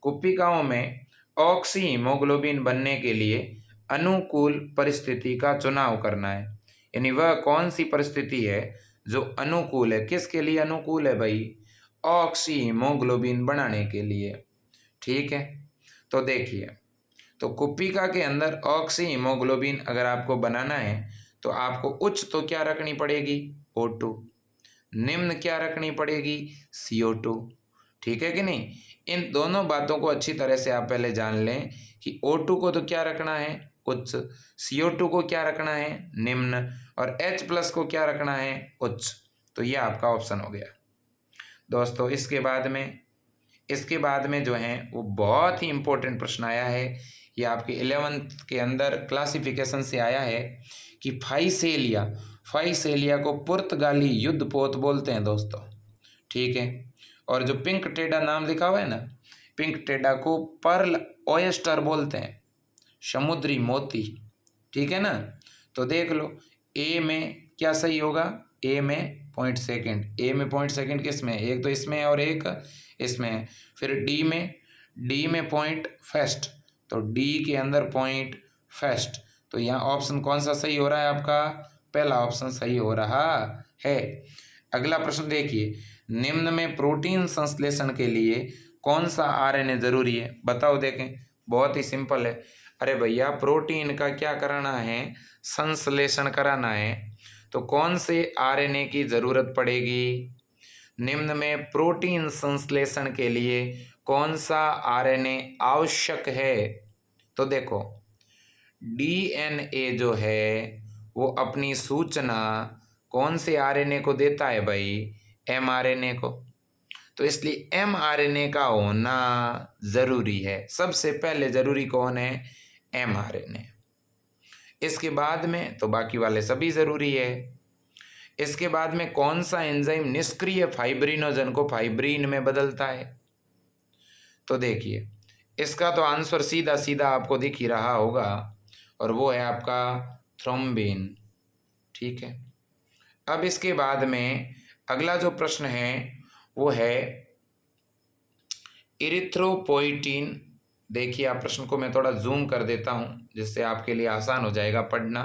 Speaker 1: कुपिकाओं में ऑक्सी हीमोग्लोबिन बनने के लिए अनुकूल परिस्थिति का चुनाव करना है। यानी वह कौन सी परिस्थिति है जो अनुकूल है? किसके लिए अनुकूल है भाई? ऑक्सी हीमोग्लोबिन बनाने के लिए, ठीक है। तो देखिए, तो कुपिका के अंदर ऑक्सी हीमोग्लोबिन अगर आपको बनाना है तो आपको उच्च तो क्या रखनी पड़ेगी? O2। निम्न क्या रखनी पड़ेगी? CO2, ठीक है कि नहीं। इन दोनों बातों को अच्छी तरह से आप पहले जान लें कि O2 को तो क्या रखना है? उच्च। CO2 को क्या रखना है? निम्न। और H+ को क्या रखना है? उच्च। तो ये आपका ऑप्शन हो गया दोस्तों। इसके बाद में जो है वो बहुत ही इंपॉर्टेंट प्रश्न आया है। ये आपके 11th के अंदर क्लासिफिकेशन से आया है कि फाइसेलिया को पुर्तगाली युद्धपोत बोलते हैं दोस्तों, ठीक है। और जो पिंक टेडा नाम लिखा हुआ है ना, पिंक टेडा को पर्ल ऑयस्टर बोलते हैं, समुद्री मोती, ठीक है ना। तो देख लो, ए में क्या सही होगा? ए में पॉइंट सेकंड। ए में पॉइंट सेकंड किस में? एक तो इसमें और एक इसमें है। फिर डी में पॉइंट फर्स्ट, तो डी के अंदर पॉइंट फर्स्ट। तो यहाँ ऑप्शन कौन सा सही हो रहा है आपका? पहला ऑप्शन सही हो रहा है। अगला प्रश्न देखिए, निम्न में प्रोटीन संश्लेषण के लिए कौन सा आरएनए जरूरी है? बताओ देखें, बहुत ही सिंपल है। अरे भैया, प्रोटीन का क्या कराना है? संश्लेषण कराना है। तो कौन से आरएनए की जरूरत पड़ेगी? निम्न में प्रोटीन संश्लेषण के लिए कौन सा आरएनए आवश्यक है? तो देखो, डीएनए जो है वो अपनी सूचना कौन से आरएनए को देता है भाई? एमआरएनए को। तो इसलिए एमआरएनए का होना जरूरी है। सबसे पहले जरूरी कौन है? एमआरएनए। इसके बाद में तो बाकी वाले सभी जरूरी है। इसके बाद में कौन सा एंजाइम निष्क्रिय फाइब्रिनोजन को फाइब्रिन में बदलता है? तो देखिए, इसका तो आंसर सीधा सीधा आपको दिख ही रहा होगा, और वो है आपका थ्रोम्बिन, ठीक है। अब इसके बाद में अगला जो प्रश्न है वो है इरिथ्रोपोइटीन। देखिए, आप प्रश्न को मैं थोड़ा जूम कर देता हूं जिससे आपके लिए आसान हो जाएगा पढ़ना।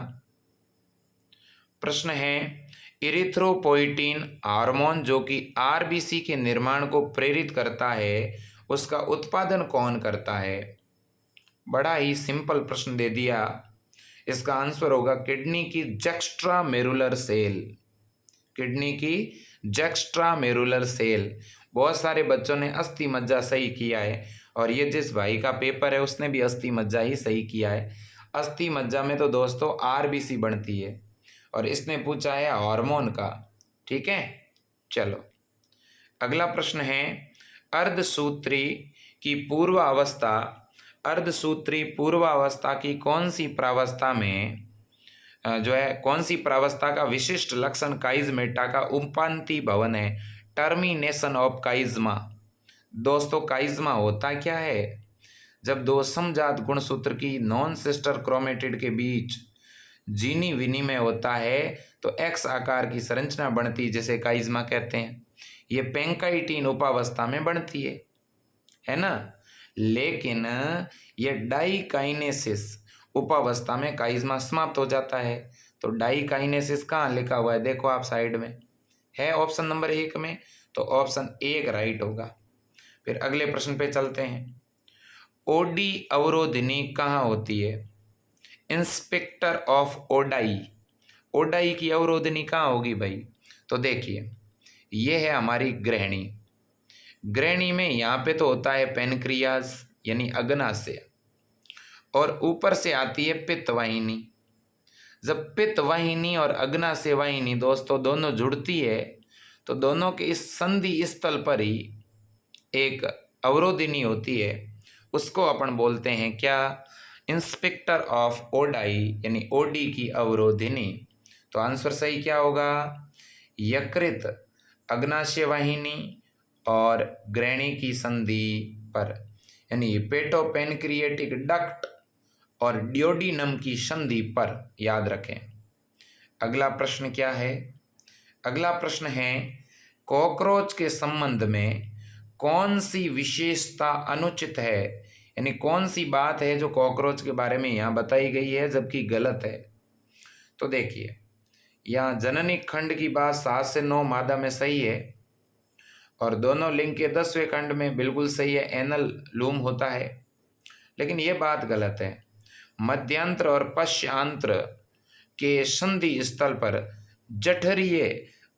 Speaker 1: प्रश्न है, इरिथ्रोपोइटीन हार्मोन जो कि आरबीसी के निर्माण को प्रेरित करता है, उसका उत्पादन कौन करता है? बड़ा ही सिंपल प्रश्न दे दिया। इसका आंसर होगा किडनी की जैक्स्ट्रामेरुलर सेल। किडनी की जैक्स्ट्रामेरुलर सेल बहुत सारे बच्चों ने अस्थि मज्जा सही किया है, और ये जिस भाई का पेपर है उसने भी अस्थि मज्जा ही सही किया है। अस्थि मज्जा में तो दोस्तों आरबीसी बनती है, और इसने पूछा है हार्मोन का। ठीक है, चलो अगला प्रश्न है, अर्धसूत्री की पूर्वावस्था, अर्धसूत्री पूर्वावस्था की कौन सी प्रावस्था में जो है, कौन सी प्रावस्था का विशिष्ट लक्षण काइज्मेटा का उपांति भवन है? Termination of chiasma. दोस्तों काइज्मा होता क्या है? जब दो समजात गुणसूत्र की नॉन सिस्टर क्रोमेटिड के बीच जीनी विनिमय होता है तो एक्स आकार की संरचना बनती, जिसे काइज्मा कहते हैं। ये पेंकाइटिन उपावस्था में बनती है ना। लेकिन ये डाइकाइनेसिस उपावस्था में काइज्मा समाप्त हो जाता है। तो डाइकाइनेसिस कहाँ लिखा हुआ है? देखो आप साइड में है ऑप्शन नंबर 1 में, तो ऑप्शन 1 राइट होगा। फिर अगले प्रश्न पे चलते हैं। ओडी अवरोधिनी कहाँ होती है? इंस्पेक्टर ऑफ ओडाई, ओडाई की अवरोधिनी कहाँ होगी भाई? तो देखिए ये है हमारी गृहिणी। गृहिणी में यहाँ पे तो होता है पेनक्रियाज यानी अग्नाशय, और ऊपर से आती है पित्तवाहिनी। जब पित्तवाहिनी और अग्नाशय वाहिनी दोस्तों दोनों जुड़ती है तो दोनों के इस संधि स्थल पर ही एक अवरोधिनी होती है, उसको अपन बोलते हैं क्या? इंस्पेक्टर ऑफ ओडाई यानी ओडी की अवरोधिनी। तो आंसर सही क्या होगा? यकृत, अग्नाशय वाहिनी और ग्रहणी की संधि पर, यानी पेटोपेनक्रिएटिक डक्ट और डियोडिनम की संधि पर, याद रखें। अगला प्रश्न क्या है? अगला प्रश्न है, कॉकरोच के संबंध में कौन सी विशेषता अनुचित है? यानी कौन सी बात है जो कॉकरोच के बारे में यहाँ बताई गई है जबकि गलत है? तो देखिए यहाँ जननी खंड की बात 7 से 9 मादा में सही है, और दोनों लिंग के 10वें खंड में बिल्कुल सही है, एनल लूम होता है। लेकिन ये बात गलत है, मध्यांतर और पश्चांतर के संधि स्थल पर जठरीय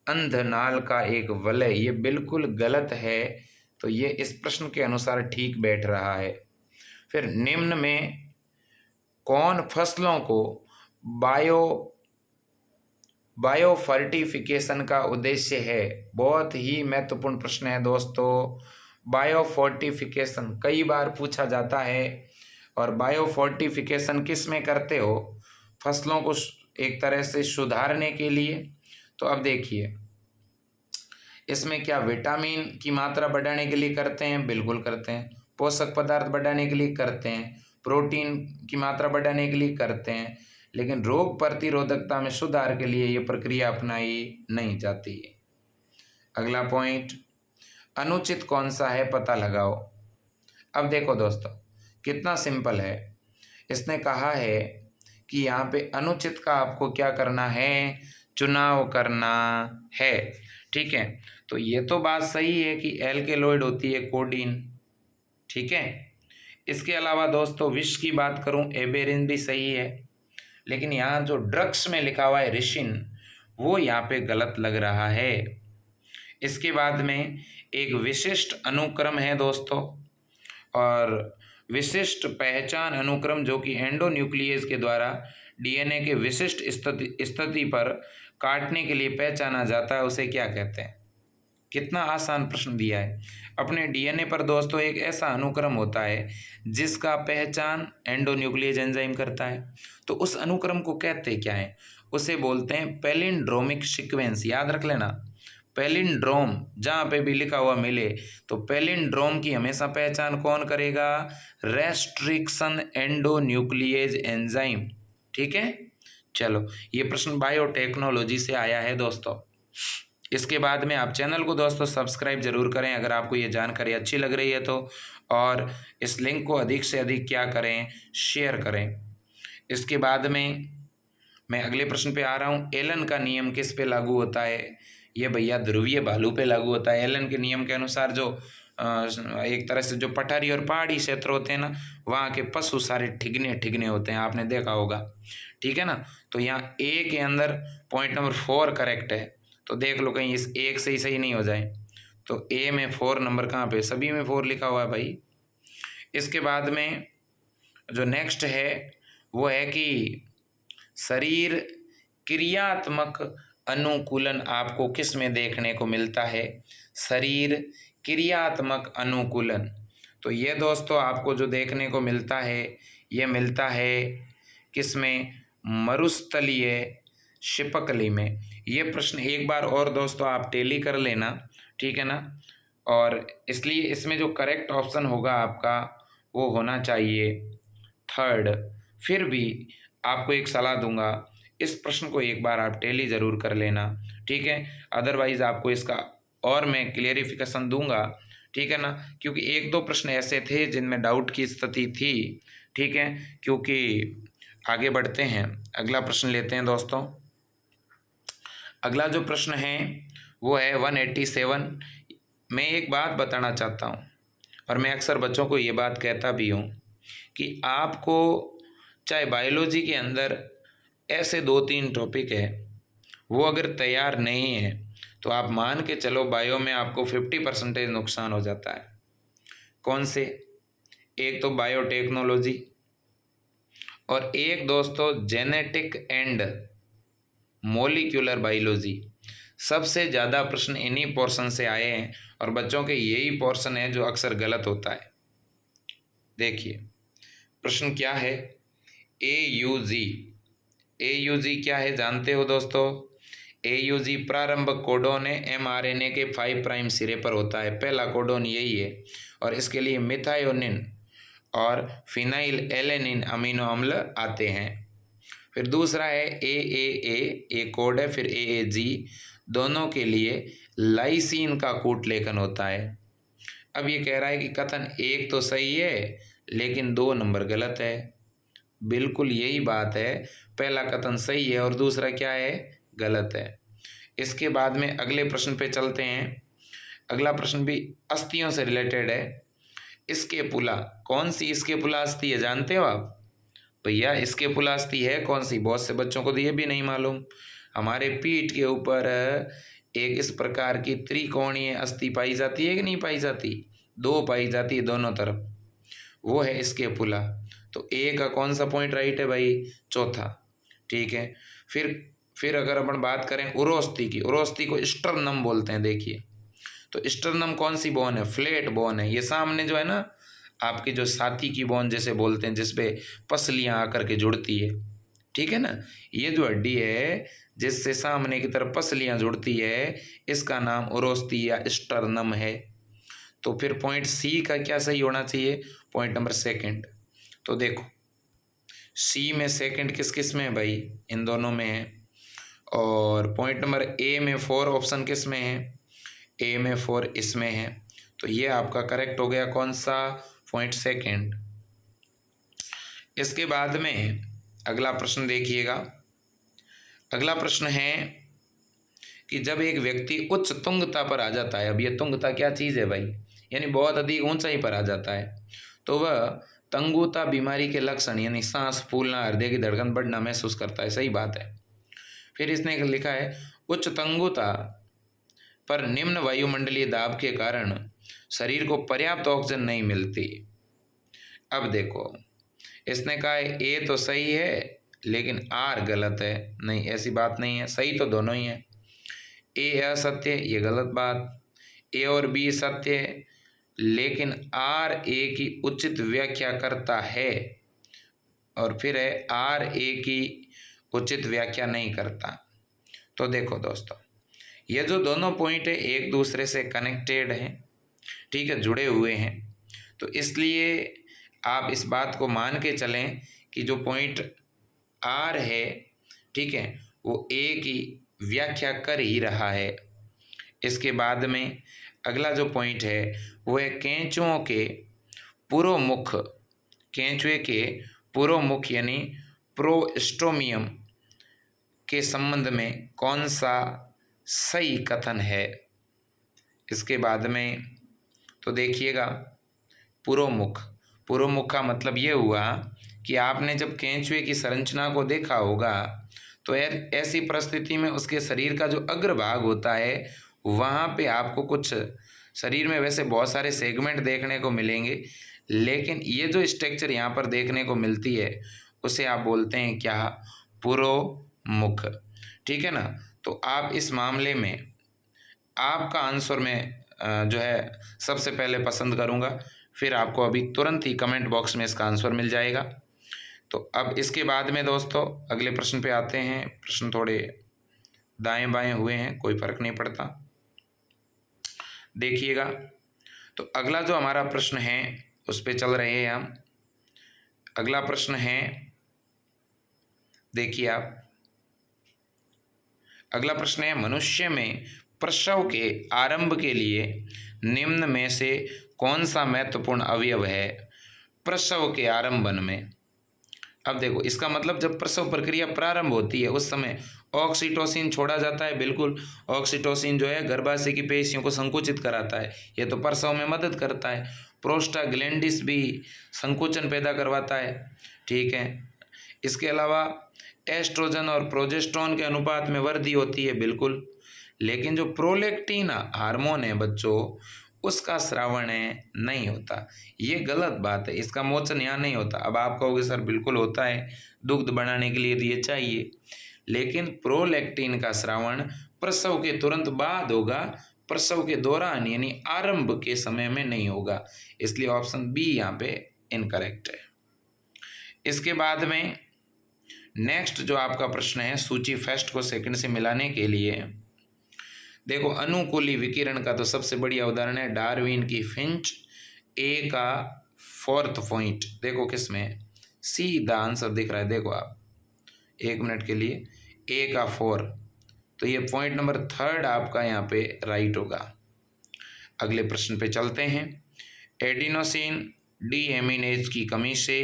Speaker 1: अंधनाल का एक वलय, ये बिल्कुल गलत है। तो ये इस प्रश्न के अनुसार ठीक बैठ रहा है। फिर निम्न में कौन फसलों को बायोफर्टिफिकेशन का उद्देश्य है? बहुत ही महत्वपूर्ण प्रश्न है दोस्तों। बायोफोर्टिफिकेशन कई बार पूछा जाता है, और बायोफोर्टिफिकेशन किस में करते हो? फसलों को एक तरह से सुधारने के लिए। तो अब देखिए इसमें क्या विटामिन की मात्रा बढ़ाने के लिए करते हैं? बिल्कुल करते हैं। पोषक पदार्थ बढ़ाने के लिए करते हैं, प्रोटीन की मात्रा बढ़ाने के लिए करते हैं, लेकिन रोग प्रतिरोधकता में सुधार के लिए ये प्रक्रिया अपनाई नहीं जाती है। अगला पॉइंट, अनुचित कौन सा है पता लगाओ। अब देखो दोस्तों कितना सिंपल है। इसने कहा है कि यहाँ पे अनुचित का आपको क्या करना है? चुनाव करना है। ठीक है, तो ये तो बात सही है कि एल्केलॉइड होती है कोडीन। ठीक है, इसके अलावा दोस्तों विष की बात करूं, एबेरिन भी सही है, लेकिन यहाँ जो ड्रग्स में लिखा हुआ है रिशिन, वो यहाँ पे गलत लग रहा है। इसके बाद में एक विशिष्ट अनुक्रम है दोस्तों, और विशिष्ट पहचान अनुक्रम जो कि एंडोन्यूक्लियस के द्वारा डीएनए के विशिष्ट स्थिति पर काटने के लिए पहचाना जाता है, उसे क्या कहते हैं? कितना आसान प्रश्न दिया है। अपने डीएनए पर दोस्तों एक ऐसा अनुक्रम होता है जिसका पहचान एंडोन्यूक्लियस एंजाइम करता है, तो उस अनुक्रम को कहते क्या है? उसे बोलते हैं पैलिंड्रोमिक सीक्वेंस। याद रख लेना, पैलिंड्रोम जहाँ पे भी लिखा हुआ मिले तो पैलिंड्रोम की हमेशा पहचान कौन करेगा? Restriction endonuclease enzyme. ठीक है, चलो ये प्रश्न बायोटेक्नोलॉजी से आया है दोस्तों। इसके बाद में आप चैनल को दोस्तों सब्सक्राइब जरूर करें अगर आपको ये जानकारी अच्छी लग रही है तो, और इस लिंक को अधिक से अधिक क्या करें? शेयर करें। इसके बाद में मैं अगले प्रश्न पे आ रहा हूँ। एलन का नियम किस पे लागू होता है? ये भैया ध्रुवीय भालू पे लागू होता है। एलन के नियम के अनुसार जो एक तरह से जो पठारी और पहाड़ी क्षेत्र होते हैं ना, वहाँ के पशु सारे ठिगने होते हैं, आपने देखा होगा। ठीक है ना, तो यहाँ ए के अंदर पॉइंट नंबर 4 करेक्ट है, तो देख लो कहीं इस एक से ही सही नहीं हो जाए। तो ए में 4 नंबर कहाँ पे, सभी में 4 लिखा हुआ है भाई। इसके बाद में जो नेक्स्ट है वो है कि शरीर क्रियात्मक अनुकूलन आपको किस में देखने को मिलता है, शरीर क्रियात्मक अनुकूलन। तो ये दोस्तों आपको जो देखने को मिलता है ये मिलता है किस में, मरुस्थलीय शिपकली में। ये प्रश्न एक बार और दोस्तों आप टैली कर लेना, ठीक है ना। और इसलिए इसमें जो करेक्ट ऑप्शन होगा आपका वो होना चाहिए थर्ड। फिर भी आपको एक सलाह दूंगा, इस प्रश्न को एक बार आप टैली ज़रूर कर लेना, ठीक है। अदरवाइज़ आपको इसका और मैं क्लियरिफिकेशन दूंगा, ठीक है ना, क्योंकि एक दो प्रश्न ऐसे थे जिनमें डाउट की स्थिति थी, ठीक है। क्योंकि आगे बढ़ते हैं, अगला प्रश्न लेते हैं दोस्तों। अगला जो प्रश्न है वो है 187। मैं एक बात बताना चाहता हूँ और मैं अक्सर बच्चों को ये बात कहता भी हूँ कि आपको चाहे बायोलॉजी के अंदर ऐसे 2-3 टॉपिक है वो अगर तैयार नहीं है तो आप मान के चलो बायो में आपको 50% नुकसान हो जाता है। कौन से, एक तो बायोटेक्नोलॉजी और एक दोस्तों जेनेटिक एंड मॉलिक्यूलर बायोलॉजी। सबसे ज़्यादा प्रश्न इन्हीं पोर्शन से आए हैं और बच्चों के यही पोर्शन है जो अक्सर गलत होता है। देखिए प्रश्न क्या है, AUG क्या है जानते हो दोस्तों। AUG प्रारंभिक कोडोन है, mRNA के 5 प्राइम सिरे पर होता है, पहला कोडोन यही है और इसके लिए मिथायोनिन और फिनाइल एलेनिन अमीनो अम्ल आते हैं। फिर दूसरा है AAA, ए कोड है, फिर AAG, दोनों के लिए लाइसीन का कूट लेखन होता है। अब ये कह रहा है कि कथन एक तो सही है लेकिन 2 नंबर गलत है। बिल्कुल यही बात है, पहला कथन सही है और दूसरा क्या है, गलत है। इसके बाद में अगले प्रश्न पे चलते हैं। अगला प्रश्न भी अस्थियों से रिलेटेड है। स्कैपुला, कौन सी स्कैपुला अस्थि है जानते हो आप भैया? स्कैपुला अस्थि है कौन सी, बहुत से बच्चों को तो ये भी नहीं मालूम। हमारे पीठ के ऊपर एक इस प्रकार की त्रिकोणीय अस्थि पाई जाती है कि नहीं पाई जाती, 2 पाई जाती है दोनों तरफ, वो है स्कैपुला। तो ए का कौन सा पॉइंट राइट है भाई, चौथा, ठीक है। फिर अगर अपन बात करें उरोस्थि की, उरोस्थि को स्टर्नम बोलते हैं। देखिए तो स्टर्नम कौन सी बोन है, फ्लैट बोन है। ये सामने जो है ना आपकी जो छाती की बोन जैसे बोलते हैं, जिसपे पसलियां आकर के जुड़ती है, ठीक है ना, ये जो हड्डी है जिससे सामने की तरफ पसलियां जुड़ती है, इसका नाम उरोस्थि या स्टर्नम है। तो फिर पॉइंट सी का क्या सही होना चाहिए, पॉइंट नंबर सेकंड। तो देखो सी में सेकंड किस किस में है भाई, इन दोनों में है। और पॉइंट नंबर ए में 4 ऑप्शन किस में है, ए में 4 इसमें है। तो ये आपका करेक्ट हो गया, कौन सा, पॉइंट सेकंड। इसके बाद में अगला प्रश्न देखिएगा। अगला प्रश्न है कि जब एक व्यक्ति उच्च तुंगता पर आ जाता है, अब ये तुंगता क्या चीज़ है भाई, यानी बहुत अधिक ऊंचाई पर आ जाता है, तो वह तंगुता बीमारी के लक्षण यानी सांस फूलना, हृदय की धड़कन बढ़ना महसूस करता है। सही बात है। फिर इसने लिखा है उच्च तंगुता पर निम्न वायुमंडलीय दाब के कारण शरीर को पर्याप्त ऑक्सीजन नहीं मिलती। अब देखो इसने कहा है ए तो सही है लेकिन आर गलत है। नहीं, ऐसी बात नहीं है, सही तो दोनों ही है। ए असत्य, ये गलत बात। ए और बी सत्य है लेकिन आर ए की उचित व्याख्या करता है, और फिर है आर ए की उचित व्याख्या नहीं करता। तो देखो दोस्तों ये जो दोनों पॉइंट है एक दूसरे से कनेक्टेड हैं, ठीक है, जुड़े हुए हैं। तो इसलिए आप इस बात को मान के चलें कि जो पॉइंट आर है, ठीक है, वो ए की व्याख्या कर ही रहा है। इसके बाद में अगला जो पॉइंट है वो है केंचुओं के पुरोमुख, केंचुए के पुरोमुख यानी प्रोस्टोमियम के संबंध में कौन सा सही कथन है। इसके बाद में तो देखिएगा पुरोमुख, पुरोमुख का मतलब ये हुआ कि आपने जब केंचुए की संरचना को देखा होगा तो ऐसी परिस्थिति में उसके शरीर का जो अग्रभाग होता है वहाँ पे आपको कुछ शरीर में वैसे बहुत सारे सेगमेंट देखने को मिलेंगे, लेकिन ये जो स्ट्रक्चर यहाँ पर देखने को मिलती है उसे आप बोलते हैं क्या? पुरोमुख। ठीक है ना। तो आप इस मामले में आपका आंसर मैं जो है सबसे पहले पसंद करूँगा, फिर आपको अभी तुरंत ही कमेंट बॉक्स में इसका आंसर मिल जाएगा। तो अब इसके बाद में दोस्तों अगले प्रश्न पे आते हैं। प्रश्न थोड़े दाएं बाएं हुए हैं, कोई फर्क नहीं पड़ता, देखिएगा। तो अगला जो हमारा प्रश्न है उस पे चल रहे हैं हम। अगला प्रश्न है, देखिए आप, अगला प्रश्न है, मनुष्य में प्रसव के आरंभ के लिए निम्न में से कौन सा महत्वपूर्ण अवयव है प्रसव के आरंभन में? अब देखो, इसका मतलब जब प्रसव प्रक्रिया प्रारंभ होती है उस समय ऑक्सीटोसिन छोड़ा जाता है। बिल्कुल, ऑक्सीटोसिन जो है गर्भाशय की पेशियों को संकुचित कराता है, ये तो प्रसव में मदद करता है। प्रोस्टाग्लैंडिस भी संकुचन पैदा करवाता है। ठीक है। इसके अलावा एस्ट्रोजन और प्रोजेस्टेरोन के अनुपात में वृद्धि होती है, बिल्कुल। लेकिन जो प्रोलैक्टिन हार्मोन है बच्चों, उसका स्रावण नहीं होता। ये गलत बात है, इसका मोचन यहाँ नहीं होता। अब आप कहोगे सर बिल्कुल होता है, दुग्ध बनाने के लिए दिए चाहिए, लेकिन प्रोलैक्टिन का स्रावण प्रसव के तुरंत बाद होगा, प्रसव के दौरान यानी आरंभ के समय में नहीं होगा। इसलिए ऑप्शन बी यहाँ पे इनकरेक्ट है। इसके बाद में नेक्स्ट जो आपका प्रश्न है, सूची फर्स्ट को सेकंड से मिलाने के लिए देखो, अनुकूली विकिरण का तो सबसे बढ़िया उदाहरण है डार्विन की फिंच। ए का फोर्थ पॉइंट देखो किसमें, सीधा आंसर दिख रहा है, देखो आप 1 मिनट के लिए, ए का 4, तो ये पॉइंट नंबर 3 आपका यहाँ पे राइट होगा। अगले प्रश्न पे चलते हैं। एडिनोसिन डीएमिनेज की कमी से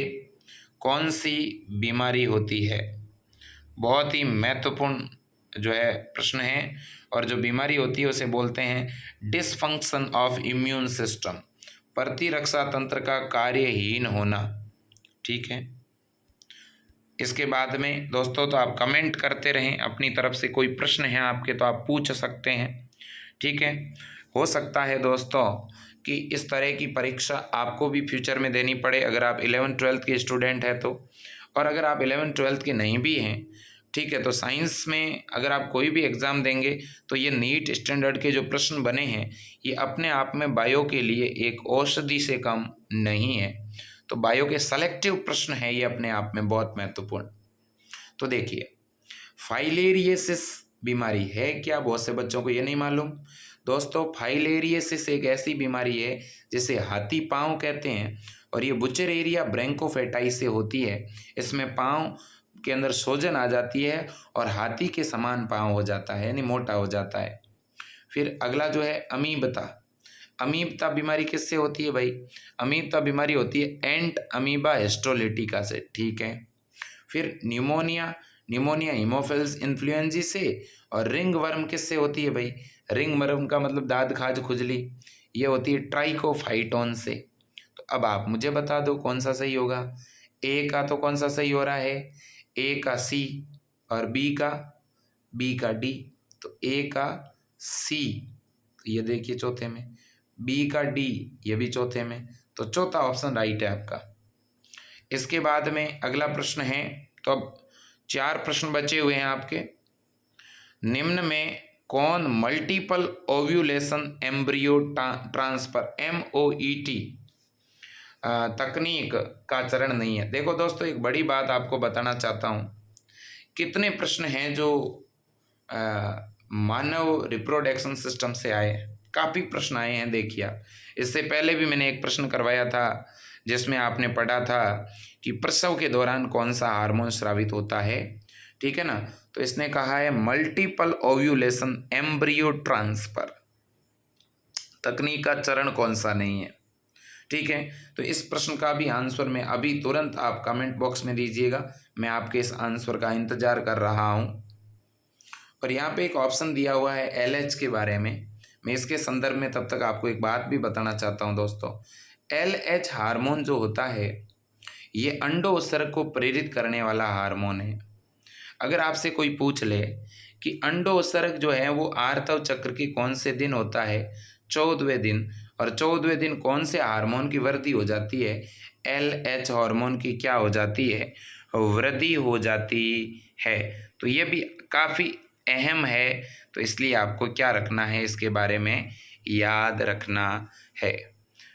Speaker 1: कौन सी बीमारी होती है? बहुत ही महत्वपूर्ण जो है प्रश्न है, और जो बीमारी होती है उसे बोलते हैं डिसफंक्शन ऑफ इम्यून सिस्टम, प्रतिरक्षा तंत्र का कार्यहीन होना। ठीक है। इसके बाद में दोस्तों तो आप कमेंट करते रहें, अपनी तरफ से कोई प्रश्न है आपके तो आप पूछ सकते हैं। ठीक है। हो सकता है दोस्तों कि इस तरह की परीक्षा आपको भी फ्यूचर में देनी पड़े, अगर आप 11th-12th के स्टूडेंट हैं तो। और अगर आप 11th-12th के नहीं भी हैं, ठीक है, तो साइंस में अगर आप कोई भी एग्ज़ाम देंगे तो ये नीट स्टैंडर्ड के जो प्रश्न बने हैं ये अपने आप में बायो के लिए एक औषधि से कम नहीं है। तो बायो के सेलेक्टिव प्रश्न है ये अपने आप में बहुत महत्वपूर्ण। तो देखिए, फाइलेरियसिस बीमारी है क्या? बहुत से बच्चों को ये नहीं मालूम। दोस्तों, फाइलेरियसिस एक ऐसी बीमारी है जिसे हाथी पाँव कहते हैं, और ये बुचेरेरिया ब्रैंकोफेटाई से होती है। इसमें पाँव के अंदर सूजन आ जाती है और हाथी के समान पाँव हो जाता है, यानी मोटा हो जाता है। फिर अगला जो है अमीबता। अमीबता बीमारी किससे होती है भाई? अमीबता बीमारी होती है एंट अमीबा हिस्टोलिटिका से। ठीक है। फिर न्यूमोनिया, न्यूमोनिया हीमोफिलस इन्फ्लुएंजी से। और रिंग वर्म किससे होती है भाई? रिंग वर्म का मतलब दाद खाज खुजली, ये होती है ट्राइकोफाइटोन से। तो अब आप मुझे बता दो कौन सा सही होगा। ए का तो कौन सा सही हो रहा है? ए का सी, और बी का डी। तो ए का सी, ये देखिए चौथे में, बी का डी, ये भी चौथे में, तो चौथा ऑप्शन राइट है आपका। इसके बाद में अगला प्रश्न है, तो अब 4 प्रश्न बचे हुए हैं आपके। निम्न में कौन multiple ovulation embryo transfer MOET तकनीक का चरण नहीं है? देखो दोस्तों, एक बड़ी बात आपको बताना चाहता हूँ, कितने प्रश्न हैं जो मानव रिप्रोडक्शन सिस्टम से आए, काफ़ी प्रश्न आए हैं। देखिए आप, इससे पहले भी मैंने एक प्रश्न करवाया था जिसमें आपने पढ़ा था कि प्रसव के दौरान कौन सा हार्मोन स्रावित होता है। ठीक है ना। तो इसने कहा है मल्टीपल ओव्यूलेशन एम्ब्रियो ट्रांसफर तकनीक का चरण कौन सा नहीं है। ठीक है। तो इस प्रश्न का भी आंसर में अभी तुरंत आप कमेंट बॉक्स में दीजिएगा, मैं आपके इस आंसर का इंतजार कर रहा हूँ। और यहाँ पे एक ऑप्शन दिया हुआ है LH के बारे में, मैं इसके संदर्भ में तब तक आपको एक बात भी बताना चाहता हूँ दोस्तों। LH हार्मोन जो होता है ये अंडो उत्सर्ग को प्रेरित करने वाला हार्मोन है। अगर आपसे कोई पूछ ले कि अंडोत्सर्ग जो है वो आर्तव चक्र की कौन से दिन होता है, 14वें दिन। और 14वें दिन कौन से हार्मोन की वृद्धि हो जाती है, LH हार्मोन की क्या हो जाती है, वृद्धि हो जाती है। तो ये भी काफ़ी अहम है, तो इसलिए आपको क्या रखना है, इसके बारे में याद रखना है।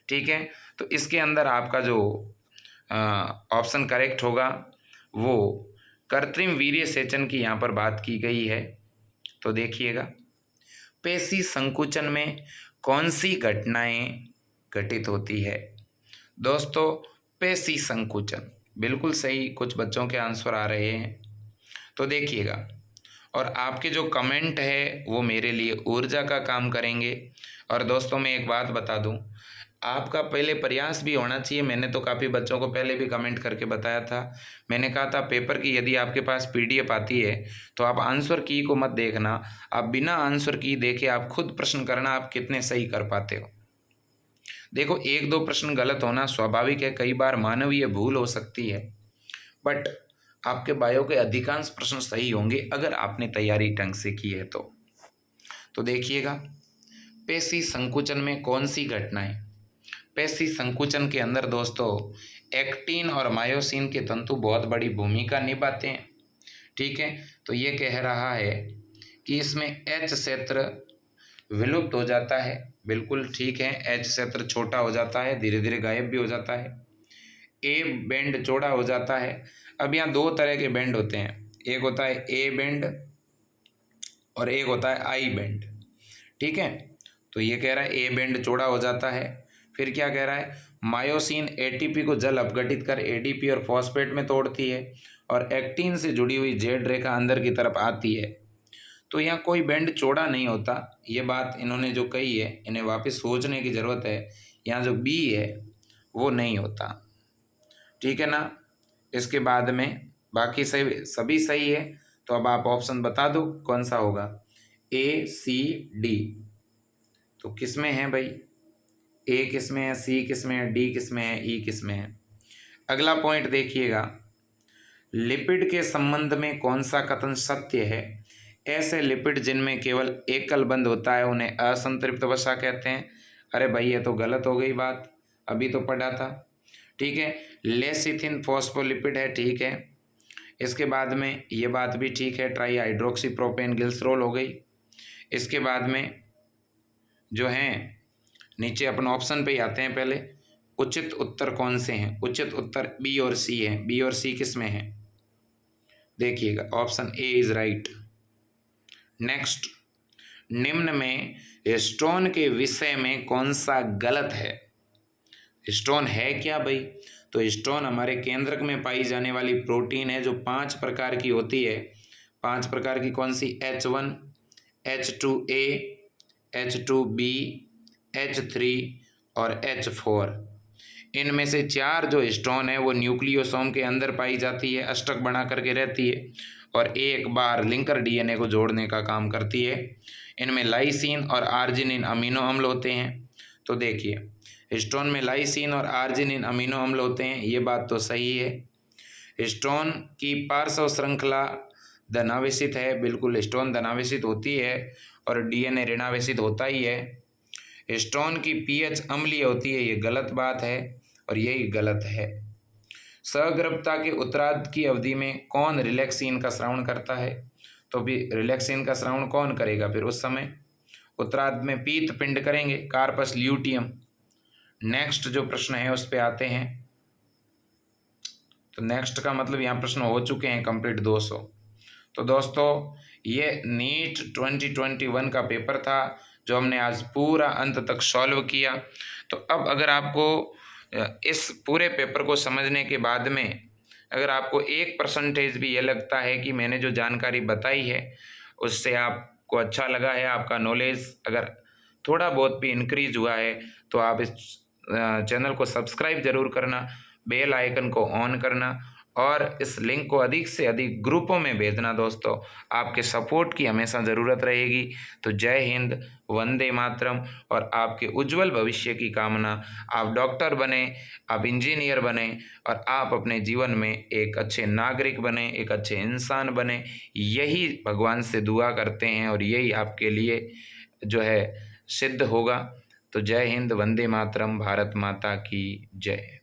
Speaker 1: ठीक है, तो इसके अंदर आपका जो ऑप्शन करेक्ट होगा वो कृत्रिम वीर्य सेचन की यहाँ पर बात की गई है। तो देखिएगा, पेशी संकुचन में कौन सी घटनाएं घटित होती है। दोस्तों, पेशी संकुचन बिल्कुल सही, कुछ बच्चों के आंसर आ रहे हैं। तो देखिएगा, और आपके जो कमेंट है वो मेरे लिए ऊर्जा का काम करेंगे। और दोस्तों, मैं एक बात बता दूं, आपका पहले प्रयास भी होना चाहिए। मैंने तो काफ़ी बच्चों को पहले भी कमेंट करके बताया था। मैंने कहा था पेपर की यदि आपके पास PDF आती है तो आप आंसर की को मत देखना, आप बिना आंसर की देखे आप खुद प्रश्न करना, आप कितने सही कर पाते हो। देखो, 1-2 प्रश्न गलत होना स्वाभाविक है, कई बार मानवीय भूल हो सकती है, बट आपके बायो के अधिकांश प्रश्न सही होंगे अगर आपने तैयारी ढंग से की है तो देखिएगा, पेशी संकुचन में कौन सी घटनाएं। पेशी संकुचन के अंदर दोस्तों एक्टिन और मायोसिन के तंतु बहुत बड़ी भूमिका निभाते हैं। ठीक है, तो ये कह रहा है कि इसमें H क्षेत्र विलुप्त हो जाता है। बिल्कुल ठीक है, H क्षेत्र छोटा हो जाता है, धीरे धीरे गायब भी हो जाता है। ए बैंड चौड़ा हो जाता है। अब यहाँ 2 तरह के बैंड होते हैं, एक होता है ए बैंड और एक होता है आई बैंड। ठीक है, तो ये कह रहा है ए बैंड चौड़ा हो जाता है। फिर क्या कह रहा है, मायोसिन ATP को जल अपघटित कर ADP और फॉस्फेट में तोड़ती है और एक्टिन से जुड़ी हुई जेड रेखा अंदर की तरफ आती है। तो यहाँ कोई बैंड चौड़ा नहीं होता, ये बात इन्होंने जो कही है इन्हें वापस सोचने की ज़रूरत है। यहाँ जो B है वो नहीं होता। ठीक है ना, इसके बाद में बाकी सही, सभी सही है। तो अब आप ऑप्शन बता दो कौन सा होगा, ACD। तो किस में है भाई, A किस में है, C किस में है, D किस में है, E किस में है। अगला पॉइंट देखिएगा, लिपिड के संबंध में कौन सा कथन सत्य है। ऐसे लिपिड जिनमें केवल एकल बंध होता है उन्हें असंतृप्त वसा कहते हैं। अरे भाई, ये तो गलत हो गई बात, अभी तो पढ़ा था। ठीक है, लेसिथिन फॉस्फोलिपिड है, ठीक है। इसके बाद में ये बात भी ठीक है, ट्राई हाइड्रोक्सी प्रोपेन ग्लिसरॉल हो गई। इसके बाद में जो हैं नीचे अपन ऑप्शन पे ही आते हैं। पहले उचित उत्तर कौन से हैं, उचित उत्तर B और C है। B और C किस में है, देखिएगा, option A is right. Next, निम्न में स्टोन के विषय में कौन सा गलत है। स्टोन है क्या भाई, तो स्टोन हमारे केंद्रक में पाई जाने वाली प्रोटीन है जो 5 प्रकार की होती है। 5 प्रकार की कौन सी, H1, H2A, H2B, H3 और H4। इनमें से 4 जो स्टोन है वो न्यूक्लियोसोम के अंदर पाई जाती है, अष्टक बना करके रहती है और एक बार लिंकर DNA को जोड़ने का काम करती है। इनमें लाइसिन और आर्जिनिन अमीनो अम्ल होते हैं। तो देखिए, स्टोन में लाइसिन और आर्जिनिन अमीनो अम्ल होते हैं, ये बात तो सही है। स्टोन की पार्श्व श्रृंखला धनावेशित है, बिल्कुल स्टोन धनावेशित होती है और DNA ऋणावेशित होता ही है। स्टोन की pH अम्लीय होती है, ये गलत बात है और यही गलत है। सगर्भता के उत्तरार्ध की अवधि में कौन रिलैक्सिन का श्रवण करता है, तो भी रिलैक्सिन का श्रवण कौन करेगा फिर उस समय, उत्तरार्ध में पीत पिंड करेंगे, कार्पस ल्यूटियम। नेक्स्ट जो प्रश्न है उस पे आते हैं। तो नेक्स्ट का मतलब यहाँ प्रश्न हो चुके हैं कंप्लीट 200। तो दोस्तों, ये नीट 2021 का पेपर था जो हमने आज पूरा अंत तक सॉल्व किया। तो अब अगर आपको इस पूरे पेपर को समझने के बाद में अगर आपको 1% भी ये लगता है कि मैंने जो जानकारी बताई है उससे आपको अच्छा लगा है, आपका नॉलेज अगर थोड़ा बहुत भी इंक्रीज हुआ है, तो आप इस चैनल को सब्सक्राइब ज़रूर करना, बेल आइकन को ऑन करना और इस लिंक को अधिक से अधिक ग्रुपों में भेजना दोस्तों। आपके सपोर्ट की हमेशा ज़रूरत रहेगी। तो जय हिंद, वंदे मातरम और आपके उज्जवल भविष्य की कामना। आप डॉक्टर बने, आप इंजीनियर बने और आप अपने जीवन में एक अच्छे नागरिक बने, एक अच्छे इंसान बने, यही भगवान से दुआ करते हैं और यही आपके लिए जो है सिद्ध होगा। तो जय हिंद, वंदे मातरम, भारत माता की जय।